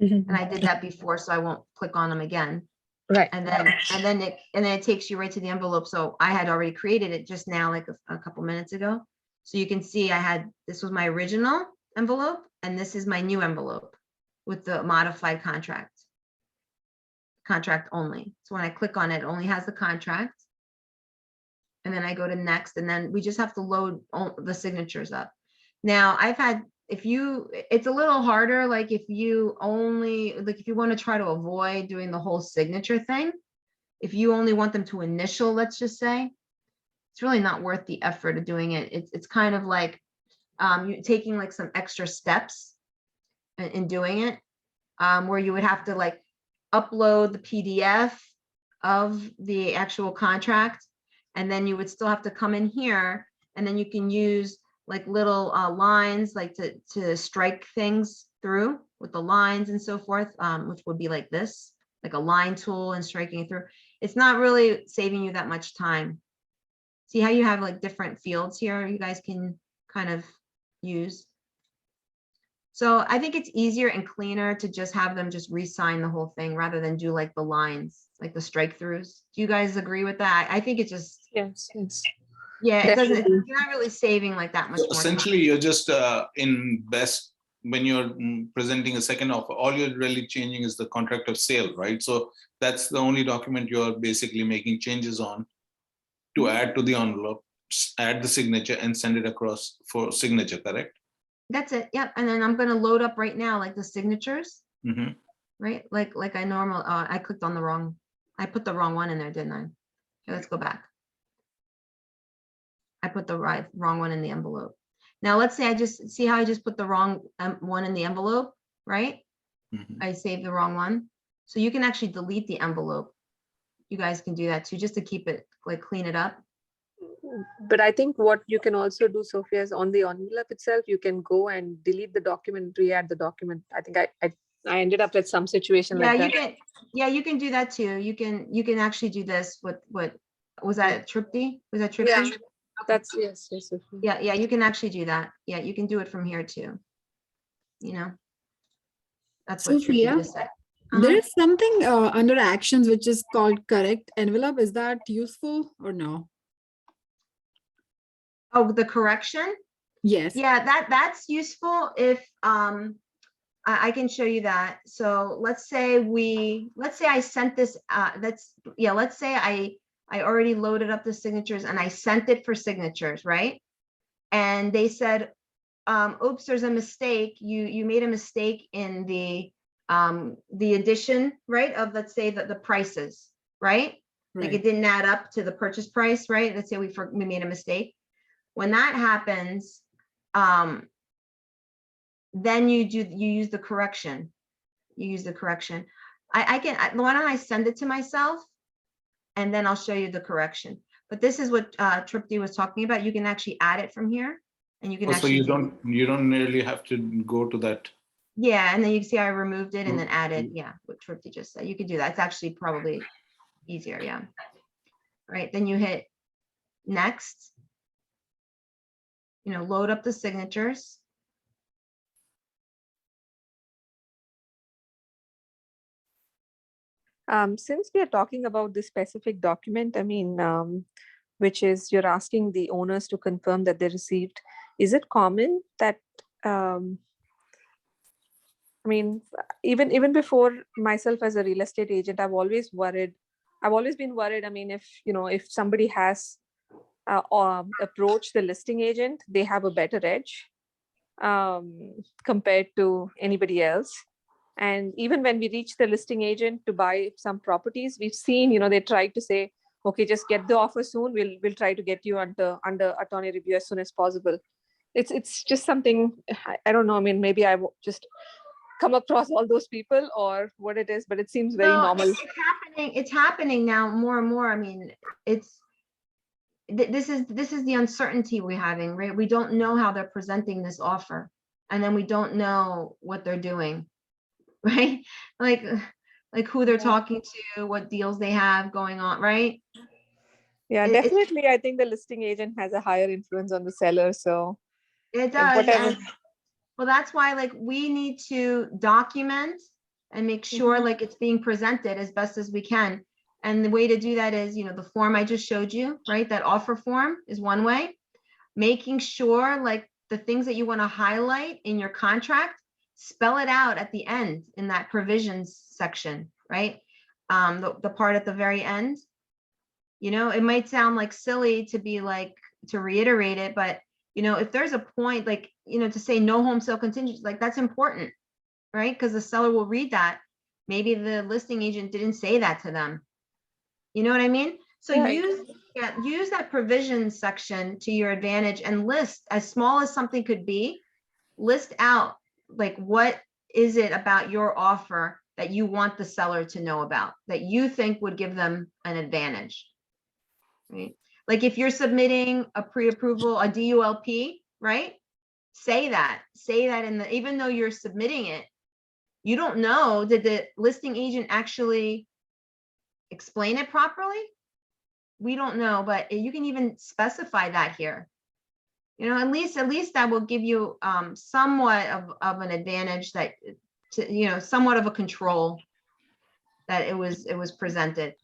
And I did that before, so I won't click on them again. Right. And then it takes you right to the envelope. So I had already created it just now, like a couple minutes ago. So you can see this was my original envelope, and this is my new envelope with the modified contract only. So when I click on it, it only has the contract. And then I go to next, and then we just have to load the signatures up. Now it's a little harder, like if you want to try to avoid doing the whole signature thing, if you only want them to initial, let's just say, it's really not worth the effort of doing it. It's kind of like you taking like some extra steps in doing it, where you would have to like upload the PDF of the actual contract, and then you would still have to come in here, and then you can use like little lines, like to strike things through with the lines and so forth, which would be like this, like a line tool and striking it through. It's not really saving you that much time. See how you have like different fields here you guys can kind of use. So I think it's easier and cleaner to just have them just re-sign the whole thing rather than do like the lines, like the strike throughs. Do you guys agree with that? I think it just, Yes, yes. yeah, it doesn't, Definitely. you're not really saving like that much So more time. essentially, you're just in best when you're presenting a second offer, all you're really changing is the contract of sale, right? So that's the only document you're basically making changes on to add to the envelope, add the signature and send it across for signature, correct? That's it. Yep. And then I'm going to load up right now, like the signatures, Mhm. right? Like I clicked on I put the wrong one in there, didn't I? Okay, let's go back. I put the wrong one in the envelope. Now let's say I just put the wrong one in the envelope, right? Mhm. I saved the wrong one. So you can actually delete the envelope. You guys can do that too, just to keep it, like clean it up. But I think what you can also do, Sophia, is on the envelope itself, you can go and delete the document, re-add the document. I think I ended up at some situation Yeah, like that. you can do that too. You can actually do this with what was that Tripti? Was that Tripti? Yeah, that's yes, Sophia. Yeah, you can actually do that. Yeah, you can do it from here too. That's what Tripti Sophia? just said. There Uh-huh. is something under actions which is called correct envelope. Is that useful or no? Oh, the correction? Yes. Yeah, that's useful if, I can show you that. So let's say I sent this, let's say I already loaded up the signatures and I sent it for signatures, right? And they said, oops, there's a mistake. You made a mistake in the addition, right? Of, let's say, that the prices, right? Like it Right. didn't add up to the purchase price, right? Let's say we made a mistake. When that happens, then you use the correction. You use the correction. Why don't I send it to myself? And then I'll show you the correction. But this is what Tripti was talking about. You can actually add it from here. And you can Also, actually you don't really have to go to that. yeah, and then you can see I removed it and then added, yeah, what Tripti just said. You could do that. It's actually probably easier, yeah. Right, then you hit next. Load up the signatures. Since we are talking about this specific document, I mean, which is you're asking the owners to confirm that they received, is it common that, I mean, even before myself as a real estate agent, I've always been worried. I mean, if somebody has approached the listing agent, they have a better edge compared to anybody else. And even when we reach the listing agent to buy some properties, we've seen, they try to say, okay, just get the offer soon. We'll try to get you under attorney review as soon as possible. It's just something, I don't know. I mean, maybe I've just come across all those people or what it is, but it seems very No, normal. it's happening now more and more. I mean, this is the uncertainty we're having, right? We don't know how they're presenting this offer, and then we don't know what they're doing, right? Like who they're talking to, what deals they have going on, right? Yeah, It's- definitely. I think the listing agent has a higher influence on the seller. So It does. whatever. And well, that's why we need to document and make sure Mhm. it's being presented as best as we can. And the way to do that is, the form I just showed you, right? That offer form is one way. Making sure the things that you want to highlight in your contract, spell it out at the end in that provisions section, right? The part at the very end. It might sound silly to be to reiterate it, but if there's a point to say no home sale contingency, that's important, right? Because the seller will read that. Maybe the listing agent didn't say that to them. You know what I mean? So Right. use that provision section to your advantage and list, as small as something could be, list out what is it about your offer that you want the seller to know about, that you think would give them an advantage, right? Like if you're submitting a pre-approval, a DULP, right? Say that even though you're submitting it, you don't know, did the listing agent actually explain it properly? We don't know, but you can even specify that here. At least that will give you somewhat of an advantage, that somewhat of a control that it was presented.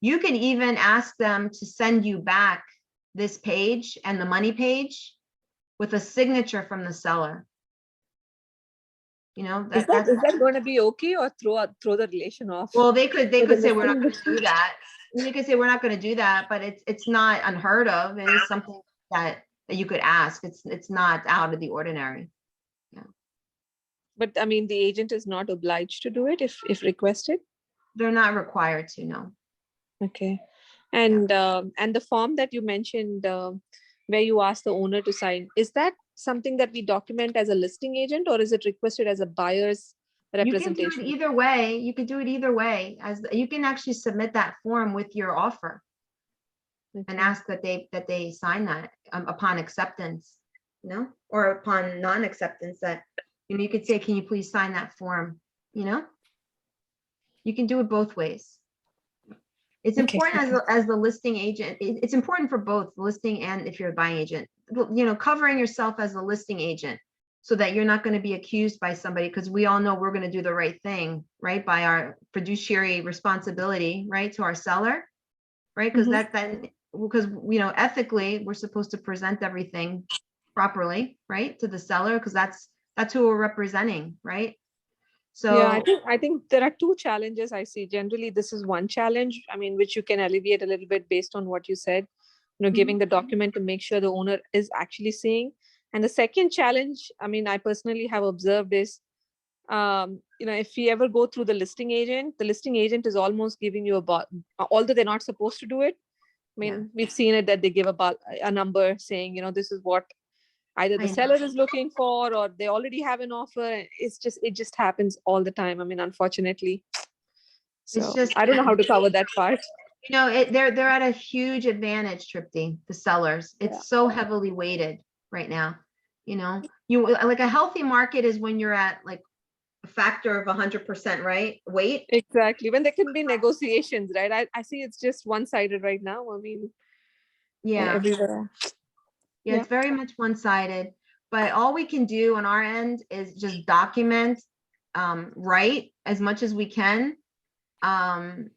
You can even ask them to send you back this page and the money page with a signature from the seller. Is that going to be okay, or throw the relation off? Well, they could For the say we're not going listing to do that. They could say we're not going to do that, but it's not unheard of. It is something that you could ask. It's not out of the ordinary. But I mean, the agent is not obliged to do it if requested. They're not required to, no. Okay. And the form that you mentioned, where you ask the owner to sign, is that something that we document as a listing agent, or is it requested as a buyer's You can do it representation? either way. You could do it either way. You can actually submit that form with your offer and Okay. ask that they sign that upon acceptance, or upon non-acceptance, that you could say, can you please sign that form? You can do it both ways. It's Okay. important as the listing agent. It's important for both the listing and if you're a buying agent. Covering yourself as a listing agent so that you're not going to be accused by somebody, because we all know we're going to do the right thing, right? By our fiduciary responsibility, right, to our seller, right? Because Mhm. because, ethically, we're supposed to present everything properly, right, to the seller, because that's who we're representing, right? Yeah, I So, think I think there are two challenges I see. Generally, this is one challenge, I mean, which you can alleviate a little bit based on what you said, giving the document to make sure the owner is actually seeing. And the second challenge, I mean, I personally have observed is, if you ever go through the listing agent is almost giving you although they're not supposed to do it. I mean, Yeah. we've seen it that they give a number saying, this is what either I the know. seller is looking for or they already have an offer. It just happens all the time. I mean, unfortunately. It's So just, I don't know how to cover that part. they're at a huge advantage, Tripti, the sellers. Yeah. It's so heavily weighted right now. Like a healthy market is when you're at like a factor of 100%, right? Weight. Exactly. When there can be negotiations, right? I see it's just one-sided right now. I mean, Yeah. everywhere. Yeah, it's very much one-sided, but all we can do on our end is just document, right, as much as we can. And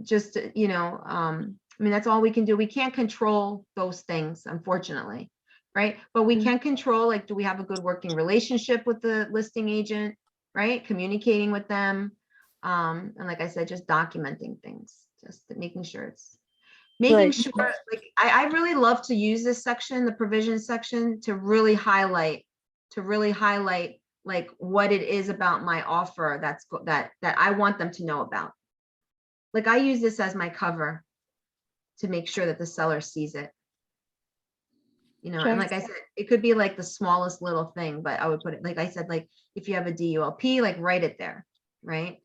just, I mean, that's all we can do. We can't control those things, unfortunately, right? But we Mm. can control, like, do we have a good working relationship with the listing agent, right? Communicating with them. And like I said, just documenting things, just making sure making Right. sure, like, I really love to use this section, the provision section, to really highlight, like what it is about my offer that I want them to know about. Like, I use this as my cover to make sure that the seller sees it. And Right. like I said, it could be like the smallest little thing, but I would put it, like I said, like if you have a DULP, like write it there, right?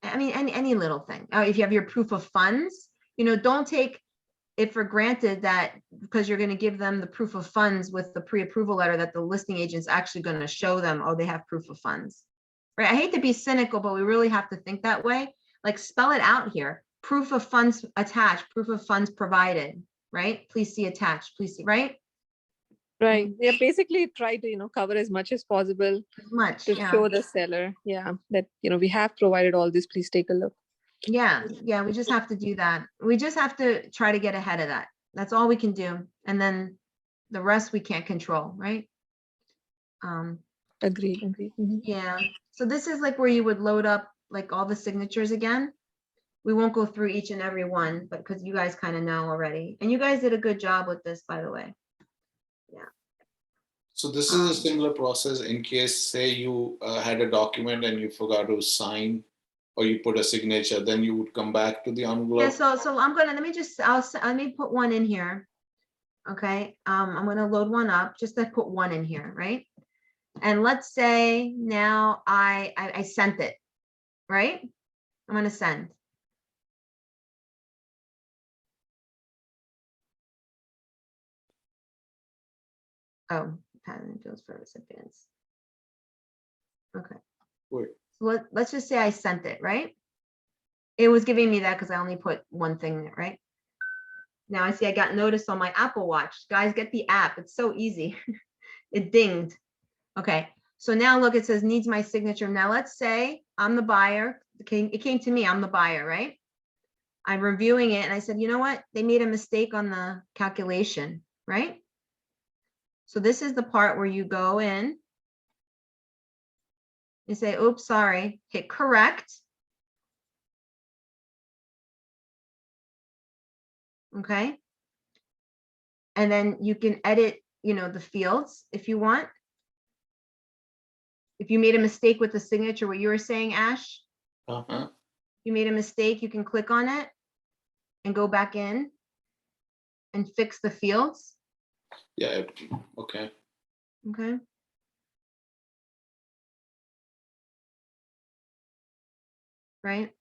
I mean, any little thing. If you have your proof of funds, don't take it for granted that because you're going to give them the proof of funds with the pre-approval letter that the listing agent's actually going to show them, oh, they have proof of funds, right? I hate to be cynical, but we really have to think that way. Like, spell it out here. Proof of funds attached, proof of funds provided, right? Please see attached, please see, right? Right. Yeah, basically try to, cover as much as possible As much, to yeah. show the seller, that, we have provided all this. Please take a look. Yeah, we just have to do that. We just have to try to get ahead of that. That's all we can do. And then the rest we can't control, right? Agreed. Mhm. Yeah, so this is like where you would load up like all the signatures again. We won't go through each and every one, but because you guys kind of know already. And you guys did a good job with this, by the way. So this is a similar process in case, say you had a document and you forgot to sign or you put a signature, then you would come back to the envelope. Yeah, so I'm gonna, let me put one in here. Okay, I'm gonna load one up, just to put one in here, right? And let's say now I sent it, right? I'm gonna send. Oh, patent bills for recipients. Okay. Wait. So let's just say I sent it, right? It was giving me that because I only put one thing there, right? Now I see I got notice on my Apple Watch. Guys, get the app. It's so easy. It dinged. Okay. So now look, it says needs my signature. Now let's say I'm the buyer. It came to me. I'm the buyer, right? I'm reviewing it and I said, you know what? They made a mistake on the calculation, right? So this is the part where you go in. You say, oops, sorry, hit correct. Okay. And then you can edit, the fields if you want. If you made a mistake with the signature, what you were saying, Ash, Uh-huh. you made a mistake, you can click on it and go back in and fix the fields. Yeah. Okay. Okay. Right.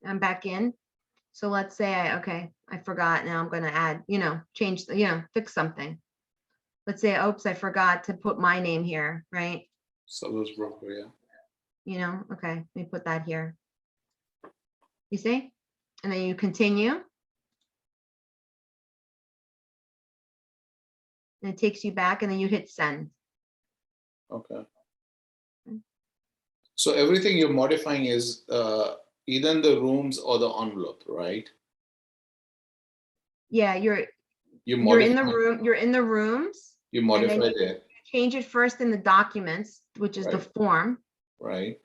I'm back in. So let's say I forgot. Now I'm going to add, change, fix something. Let's say, oops, I forgot to put my name here, right? Seller's broker, yeah. Okay, let me put that here. You see? And then you continue. and it takes you back, and then you hit send. Okay. So everything you're modifying is either in the rooms or the envelope, right? Yeah, You you're in the modify, room, you're in the rooms. you and then modify you there, change it first in the documents, which is the Right. form, right?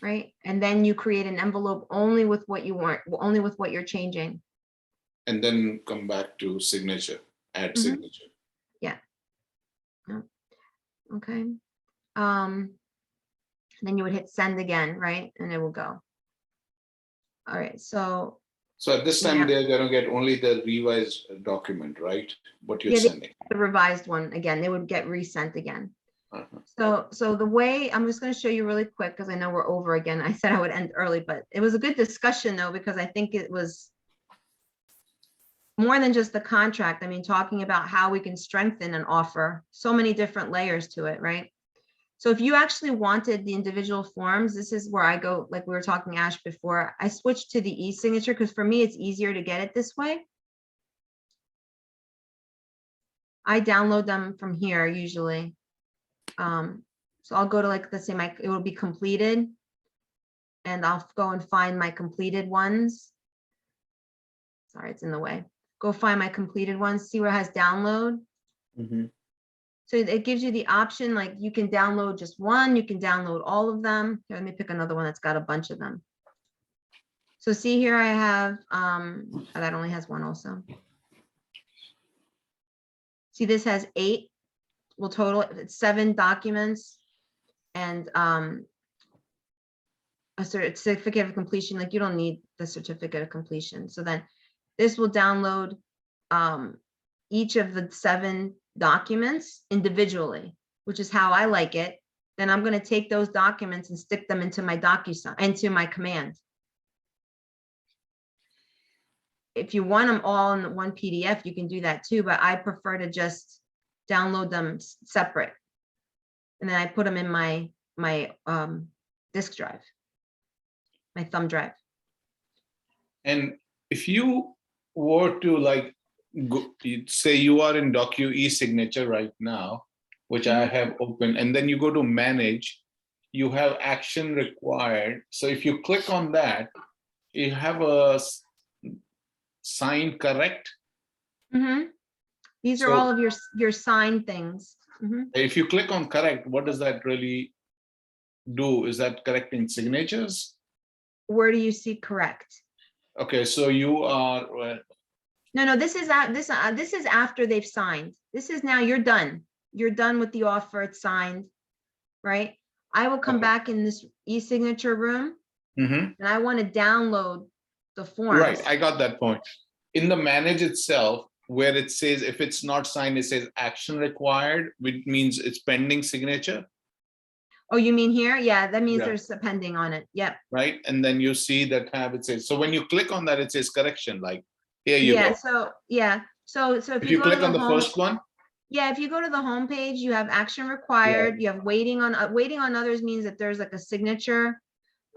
right? And then you create an envelope only with what you want, only with what you're changing. And then come back to signature, add Mhm. signature. Okay. Then you would hit send again, right? And it will go. All right, so So at this time, Yeah. they're gonna get only the revised document, right? What you're Yeah, they- sending. the revised one, again, they would get resent again. Uh-huh. So the way, I'm just gonna show you really quick, because I know we're over again. I said I would end early, but it was a good discussion though, because I think it was more than just the contract. I mean, talking about how we can strengthen an offer, so many different layers to it, right? So if you actually wanted the individual forms, this is where I go, like we were talking Ash before, I switched to the e-signature because for me, it's easier to get it this way. I download them from here usually. So I'll go to, like, let's say it will be completed. And I'll go and find my completed ones. Sorry, it's in the way. Go find my completed ones, see where it has download. Mhm. So it gives you the option, like you can download just one, you can download all of them. Here, let me pick another one that's got a bunch of them. So see here I have, oh, that only has one also. See, this has 8, well, total, it's 7 documents. And a certificate of completion, like you don't need the certificate of completion. So then this will download each of the 7 documents individually, which is how I like it. Then I'm going to take those documents and stick them into my DocuSign, into my command. If you want them all in one PDF, you can do that too, but I prefer to just download them separate. And then I put them in my disk drive, my thumb drive. And if you were to like, say you are in Docu e-signature right now, which I have open, and then you go to manage, you have action required. So if you click on that, you have a sign correct. Mhm. These are So- all of your sign things. Mhm. If you click on correct, what does that really do? Is that correcting signatures? Where do you see correct? Okay, so you are, No, this is this is after they've signed. This is now you're done. You're done with the offer. It's signed, right? I will come Okay. back in this e-signature room Mhm. and I want to download the forms. Right, I got that point. In the manage itself, where it says if it's not signed, it says action required, which means it's pending signature, Oh, you mean here? Yeah, that means Yeah. there's a pending on it. Yep. right? And then you see that tab, it says, so when you click on that, it says correction, like, here you Yeah, go. so yeah. So if If you you go to click the on the home, first one, yeah, if you go to the home page, you have action required, you have waiting on others means that there's like a signature.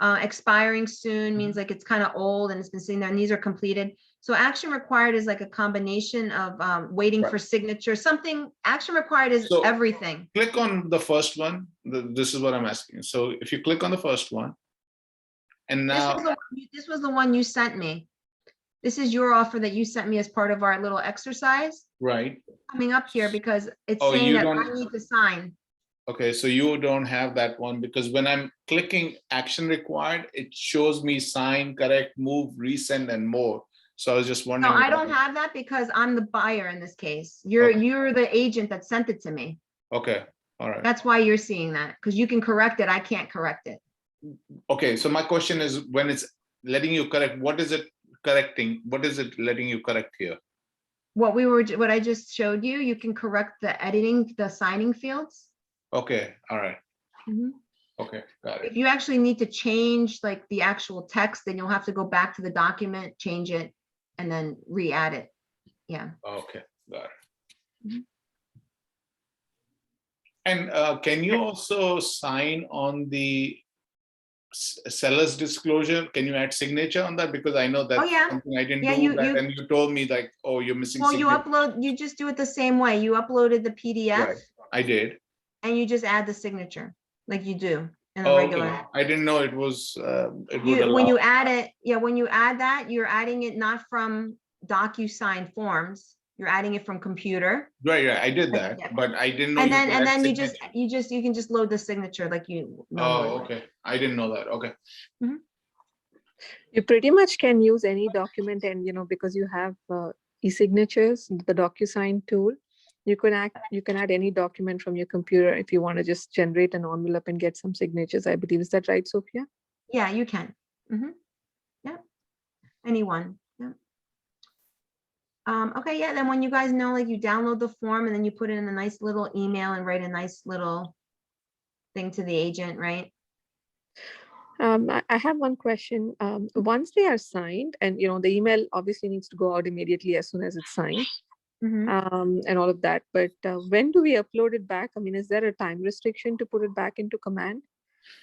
Expiring soon means like it's kind of old and it's been sitting there, and these are completed. So action required is like a combination of waiting Right. for signature, something, action required is So- everything. click on the first one. This is what I'm asking. So if you click on the first one, and This now, was this was the one you sent me. This is your offer that you sent me as part of our little exercise. right? Coming up here because it's Oh, saying you that I don't- need to sign. Okay, so you don't have that one because when I'm clicking action required, it shows me sign, correct, move, resend, and more. So I was just No, wondering. I don't have that because I'm the buyer in this case. You're Okay. you're the agent that sent it to me. Okay, all right. That's why you're seeing that, because you can correct it. I can't correct it. Okay, so my question is, when it's letting you correct, what is it correcting? What is it letting you correct here? What I just showed you, you can correct the editing, the signing fields. Okay, all right. Mhm. Okay, got it. If you actually need to change like the actual text, then you'll have to go back to the document, change it, and then re-add it. Yeah. Okay, got it. Mhm. And can you also sign on the seller's disclosure, can you add signature on that? Because I know that's yeah. something I didn't Yeah, do you- that, you- and you told me like, oh, you're missing Well, you signature. you just do it the same way. You uploaded the PDF Right. I did. and you just add the signature like you do in a Oh, regular. okay. I didn't know it was, it would When allow. you add it, yeah, when you add that, you're adding it not from DocuSign forms. You're adding it from computer. Right, I did that, Yeah. but I didn't know. And you then, could add signature. you can just load the signature like you. Oh, normally would. okay. I didn't know that. Okay. You pretty much can use any document and, because you have e-signatures, the DocuSign tool, you can add any document from your computer if you want to just generate an envelope and get some signatures, I believe. Is that right, Sophia? Yeah, you can. Yeah. Anyone. Yeah. Okay, yeah, then when you guys know, like you download the form and then you put it in a nice little email and write a nice little thing to the agent, right? I have one question. Once they are signed and, the email obviously needs to go out immediately as soon as it's signed, Mhm. and all of that. But when do we upload it back? I mean, is there a time restriction to put it back into command?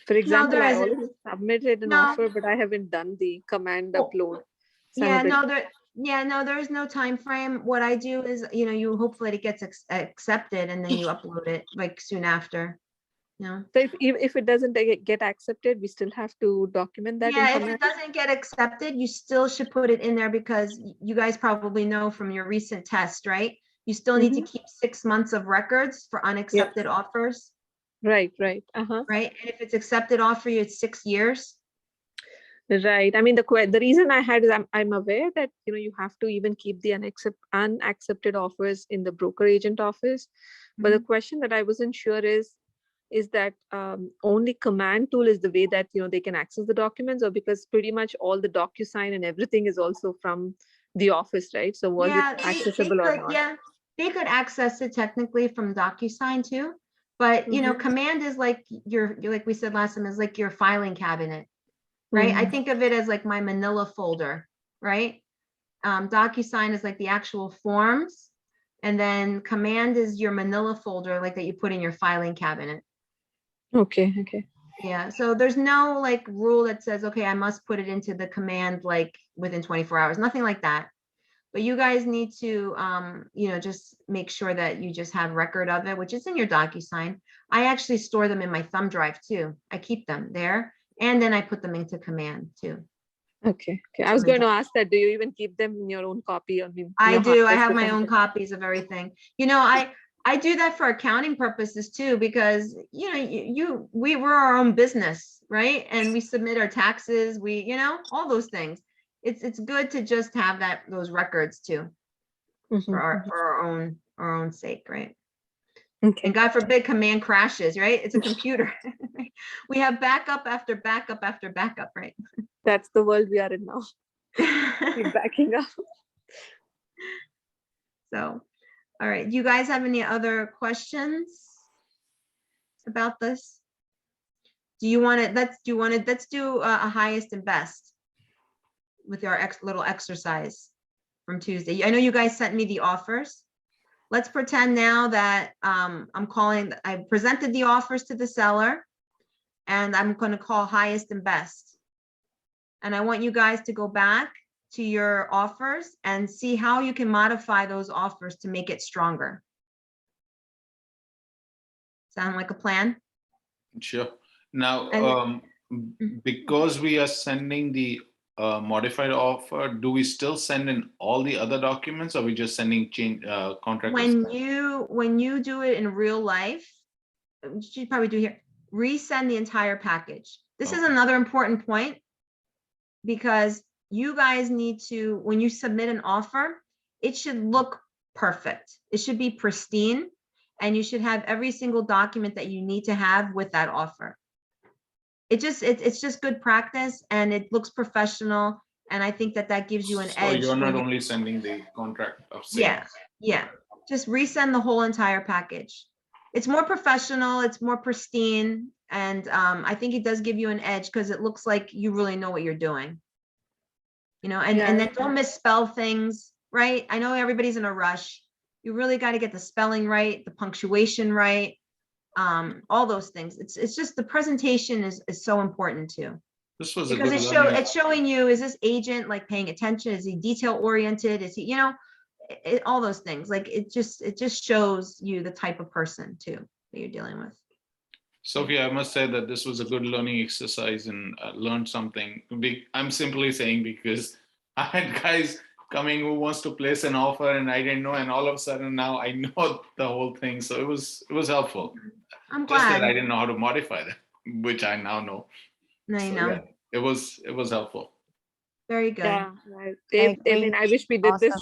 For example, there I isn't. already submitted an No. offer, but I haven't done the command Oh, upload. So I'm Yeah, a bit- no, there is no time frame. What I do is, you hopefully it gets accepted and then you upload it like soon after. So if it doesn't get accepted, we still have to document that in Yeah, if command? it doesn't get accepted, you still should put it in there because you guys probably know from your recent test, right? You still need to keep 6 months of records for unaccepted offers, Right. right? And if it's accepted offer, it's 6 years. Right. I mean, the reason I had is I'm aware that, you have to even keep the unaccepted offers in the broker agent office. But the question that I wasn't sure is that only command tool is the way that, they can access the documents, or because pretty much all the DocuSign and everything is also from the office, right? So was Yeah, it they accessible or could, not? yeah, they could access it technically from DocuSign too. But, command is like like we said last time, is like your filing cabinet, right? I think of it as like my Manila folder, right? DocuSign is like the actual forms. And then command is your Manila folder, like that you put in your filing cabinet. Okay. Yeah, so there's no like rule that says, okay, I must put it into the command like within 24 hours, nothing like that. But you guys need to, just make sure that you just have record of it, which is in your DocuSign. I actually store them in my thumb drive too. I keep them there and then I put them into command too. Okay. I was going to ask that. Do you even keep them in your own copy? I do. I hard have disk or my own something? copies of everything. I do that for accounting purposes too, because we're our own business, right? And we submit our taxes, all those things. It's good to just have those records too for our own sake, right? Okay. And God forbid command crashes, right? It's a computer. We have backup after backup after backup, right? That's the world we are in now. Keep backing up. So, all right, do you guys have any other questions about this? Let's do a highest and best with our little exercise from Tuesday. I know you guys sent me the offers. Let's pretend now that I presented the offers to the seller and I'm going to call highest and best. And I want you guys to go back to your offers and see how you can modify those offers to make it stronger. Sound like a plan? Sure. Now, And- because we are sending the modified offer, do we still send in all the other documents, or we just sending contract? When you do it in real life, you should probably do here, resend the entire package. This is Okay. another important point because you guys need to, when you submit an offer, it should look perfect. It should be pristine and you should have every single document that you need to have with that offer. It's just good practice and it looks professional. And I think that gives you an So edge. you're not when you- only sending the contract of sale. Yeah. Just resend the whole entire package. It's more professional, it's more pristine, and I think it does give you an edge because it looks like you really know what you're doing. And then don't misspell things, right? I know everybody's in a rush. You really got to get the spelling right, the punctuation right. all those things. It's just the presentation is so important too. This was a Because good it's showing you, is this agent like paying attention? Is he detail oriented? Is he, you know, all those things. Like it just shows you the type of person too that you're dealing with. Sophia, I must say that this was a good learning exercise and learned something. I'm simply saying because I had guys coming who wants to place an offer and I didn't know, and all of a sudden now I know the whole thing. So it was helpful. I'm Just that I glad. didn't know how to modify that, which I now know. No, you So, know, yeah, it was helpful. very good. Yeah, right. I mean, I wish we did this.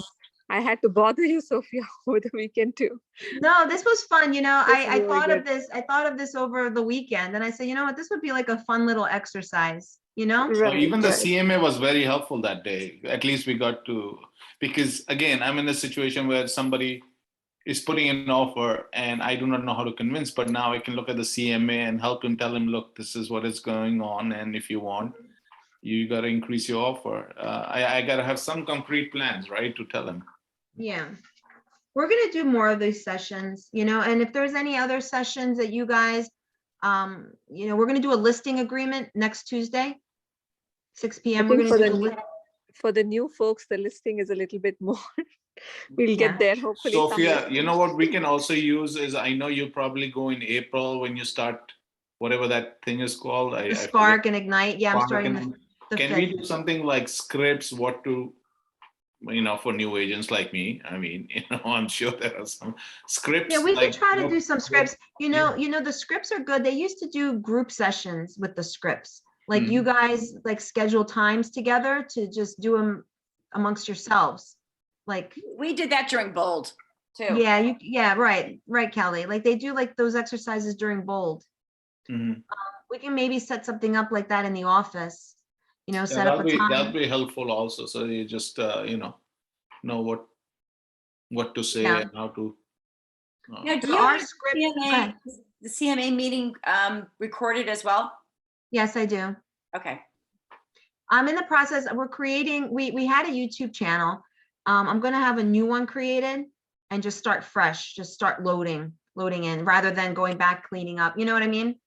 I had to bother you, Sophia, over the weekend too. No, this was fun. You know, This I is really thought of good. this. I thought of this over the weekend, and I said, you know what, this would be like a fun little exercise. You know, So Right, even the right. CMA was very helpful that day. At least we got to, because again, I'm in a situation where somebody is putting an offer and I do not know how to convince, but now I can look at the CMA and help him, tell him, look, this is what is going on. And if you want, you got to increase your offer. I got to have some concrete plans, right, to tell him. yeah. We're gonna do more of these sessions, you know, and if there's any other sessions that you guys, you know, we're gonna do a listing agreement next Tuesday, 6 I PM. We're think gonna for do the the new, for the new folks, the listing is a little bit more. We'll Yeah. get there hopefully. some Sophia, listing. you know what we can also use is, I know you probably go in April when you start whatever that thing is called. the I forget. Spark and Ignite. Yeah, I'm Spark starting and- the Can we 5th. do something like scripts, what to, you know, for new agents like me? I mean, you know, I'm sure there are some scripts. Yeah, we like could try to what- do some what- scripts. You know, the scripts are good. They used to do group sessions with the scripts. Like you Mhm. guys like schedule times together to just do them amongst yourselves. Like, We did that during Bold too. yeah, right, Kelly. Like they do like those exercises during Bold. Mhm. We can maybe set something up like that in the office, you know, Yeah, set up a that'll time. be helpful also. So you just, you know what to say Yeah. and how to. Now, do There you are have scripts. Go CMA, ahead. the CMA meeting recorded as well? Yes, I do. Okay. I'm in the process, we're creating, we had a YouTube channel. I'm gonna have a new one created and just start fresh, just start loading in, rather than going back cleaning up, you know what I mean?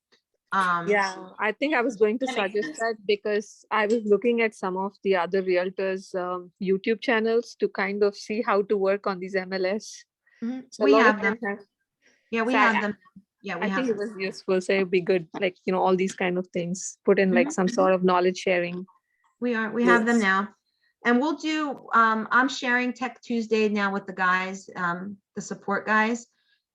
Yeah, I think I was going to That makes suggest sense. that because I was looking at some of the other realtors' YouTube channels to kind of see how to work on these MLS. Mhm. So a We lot have of them. them have. Yeah, we So have them. Yeah, we I have think it them. was useful. So it'd be good, like, you know, all these kind of things, put in like some sort of knowledge sharing. We have them Yes. now. And we'll do, I'm sharing Tech Tuesday now with the guys, the support guys.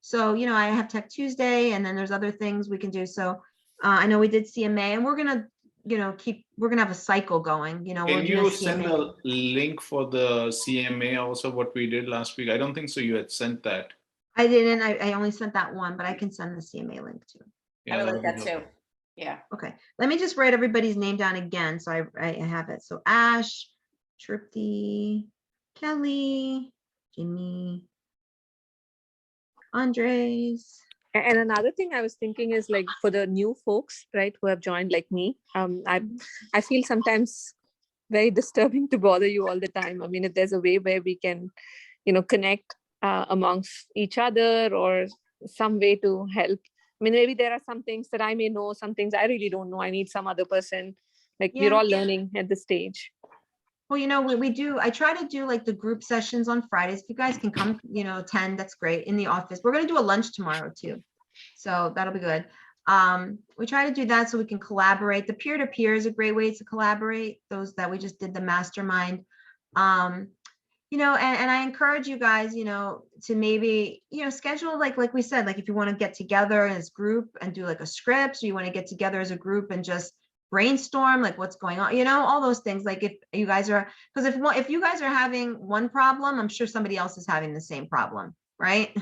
So, you know, I have Tech Tuesday and then there's other things we can do. So I know we did CMA and we're gonna, you know, we're gonna have a cycle going, you know. Can we'll do you the send CMA. a link for the CMA also, what we did last week? I don't think so you had sent that. I didn't, I only sent that one, but I can send the CMA link too. Yeah, I would that like would that be too. helpful. Yeah. Okay, let me just write everybody's name down again. So I have it. So Ash, Tripti, Kelly, Jimmy, Andres. And another thing I was thinking is like for the new folks, right, who have joined like me, I feel sometimes very disturbing to bother you all the time. I mean, if there's a way where we can, you know, connect amongst each other or some way to help. I mean, maybe there are some things that I may know, some things I really don't know. I need some other person. Like we're Yeah. all learning at this stage. Well, you know, we do, I try to do like the group sessions on Fridays. If you guys can come, you know, attend, that's great, in the office. We're gonna do a lunch tomorrow too. So that'll be good. We try to do that so we can collaborate. The peer-to-peer is a great way to collaborate, those that we just did the mastermind. You know, and I encourage you guys, you know, to maybe, you know, schedule like we said, like if you want to get together as group and do like a script, or you want to get together as a group and just brainstorm like what's going on, you know, all those things. Like if you guys are, because if you guys are having one problem, I'm sure somebody else is having the same problem, right?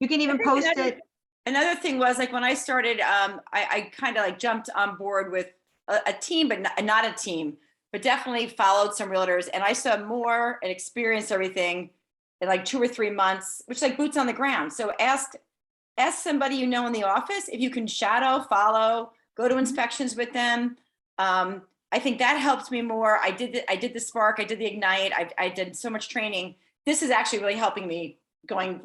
You can even think post another- it. Another thing was like when I started, I kind of like jumped on board with a team, but not a team, but definitely followed some realtors, and I saw more and experienced everything in like 2 or 3 months, which is like boots on the ground. So ask somebody you know in the office if you can shadow, follow, go to inspections with them. I think that helped me more. I did the Spark, I did the Ignite, I did so much training. This is actually really helping me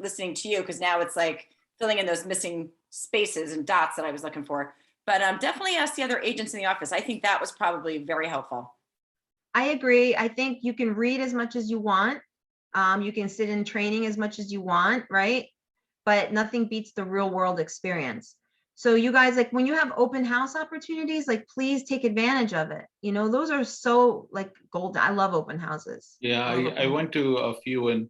listening to you, because now it's like filling in those missing spaces and dots that I was looking for. But definitely ask the other agents in the office. I think that was probably very helpful. I agree. I think you can read as much as you want. You can sit in training as much as you want, right? But nothing beats the real world experience. So you guys, like when you have open house opportunities, like please take advantage of it. You know, those are so like golden. I love open houses. Yeah, I love I open- went to a few and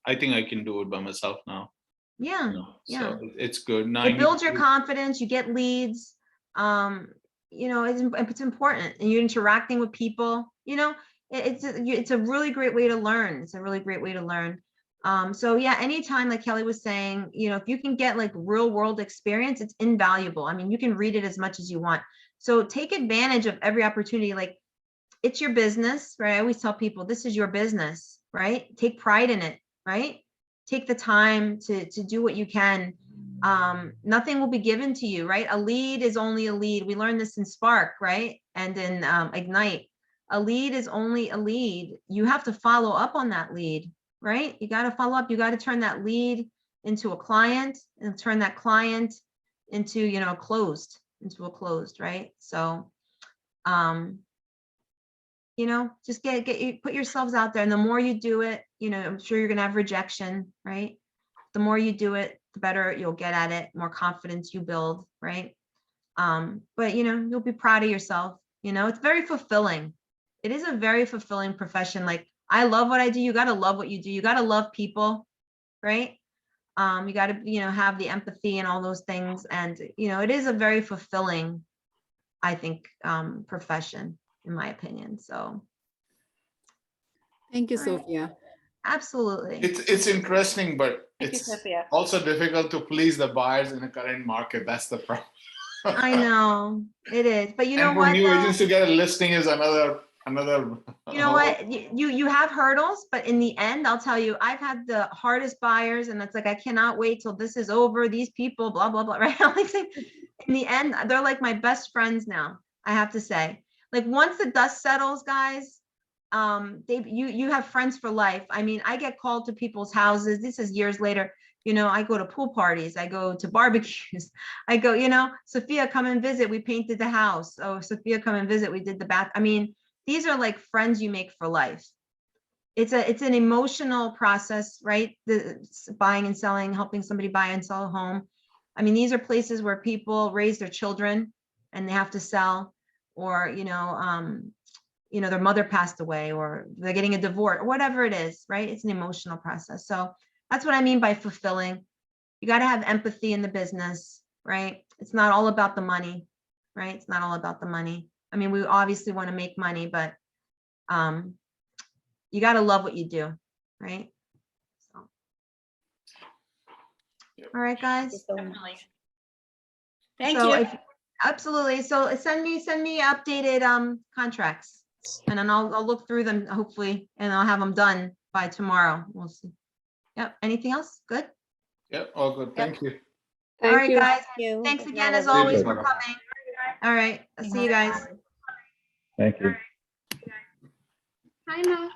I think I can do it by myself now. Yeah, You know, yeah. so it's good. Now It builds your confidence, you get leads. You know, it's important and you're interacting with people, you know, it's a really great way to learn. It's a really great way to learn. So yeah, anytime, like Kelly was saying, you know, if you can get like real world experience, it's invaluable. I mean, you can read it as much as you want. So take advantage of every opportunity. Like it's your business, right? I always tell people this is your business, right? Take pride in it, right? Take the time to do what you can. Nothing will be given to you, right? A lead is only a lead. We learned this in Spark, right? And in Ignite. A lead is only a lead. You have to follow up on that lead, right? You got to follow up. You got to turn that lead into a client and turn that client into, you know, into a closed, right? So, you know, just put yourselves out there. And the more you do it, you know, I'm sure you're going to have rejection, right? The more you do it, the better you'll get at it, more confidence you build, right? But you know, you'll be proud of yourself. You know, it's very fulfilling. It is a very fulfilling profession. Like I love what I do. You got to love what you do. You got to love people, right? You got to, you know, have the empathy and all those things. And, you know, it is a very fulfilling, I think, profession, in my opinion. So Thank you, All right. Sophia. absolutely. It's interesting, but Thank you, it's Sophia. also difficult to please the buyers in the current market. That's the problem. I know it is, but you know And for what? new though? agents to get a listing is another. You know what? You have hurdles, but in the end, I'll tell you, I've had the hardest buyers, and it's like I cannot wait till this is over. These people, blah blah blah. Right? I'm like, in the end, they're like my best friends now. I have to say, like once the dust settles, guys, you have friends for life. I mean, I get called to people's houses. This is years later. You know, I go to pool parties, I go to barbecues, I go, you know, Sophia, come and visit. We painted the house. Oh, Sophia, come and visit. We did the bath. I mean, these are like friends you make for life. It's an emotional process, right? The buying and selling, helping somebody buy and sell a home. I mean, these are places where people raise their children and they have to sell, or, you know, their mother passed away, or they're getting a divorce, or whatever it is, right? It's an emotional process. So that's what I mean by fulfilling. You got to have empathy in the business, right? It's not all about the money, right? It's not all about the money. I mean, we obviously want to make money, but you got to love what you do, right? So. All right, guys. Definitely. Thank So you. absolutely. So send me updated contracts, and then I'll look through them hopefully, and I'll have them done by tomorrow. We'll see. Yep. Anything else? Good. Yep, all good. Thank you. All Thank right, you. guys. You. Thanks Good again, night, as everybody. always, for coming. All right. I'll see you guys. Thank you. Hi, Ma.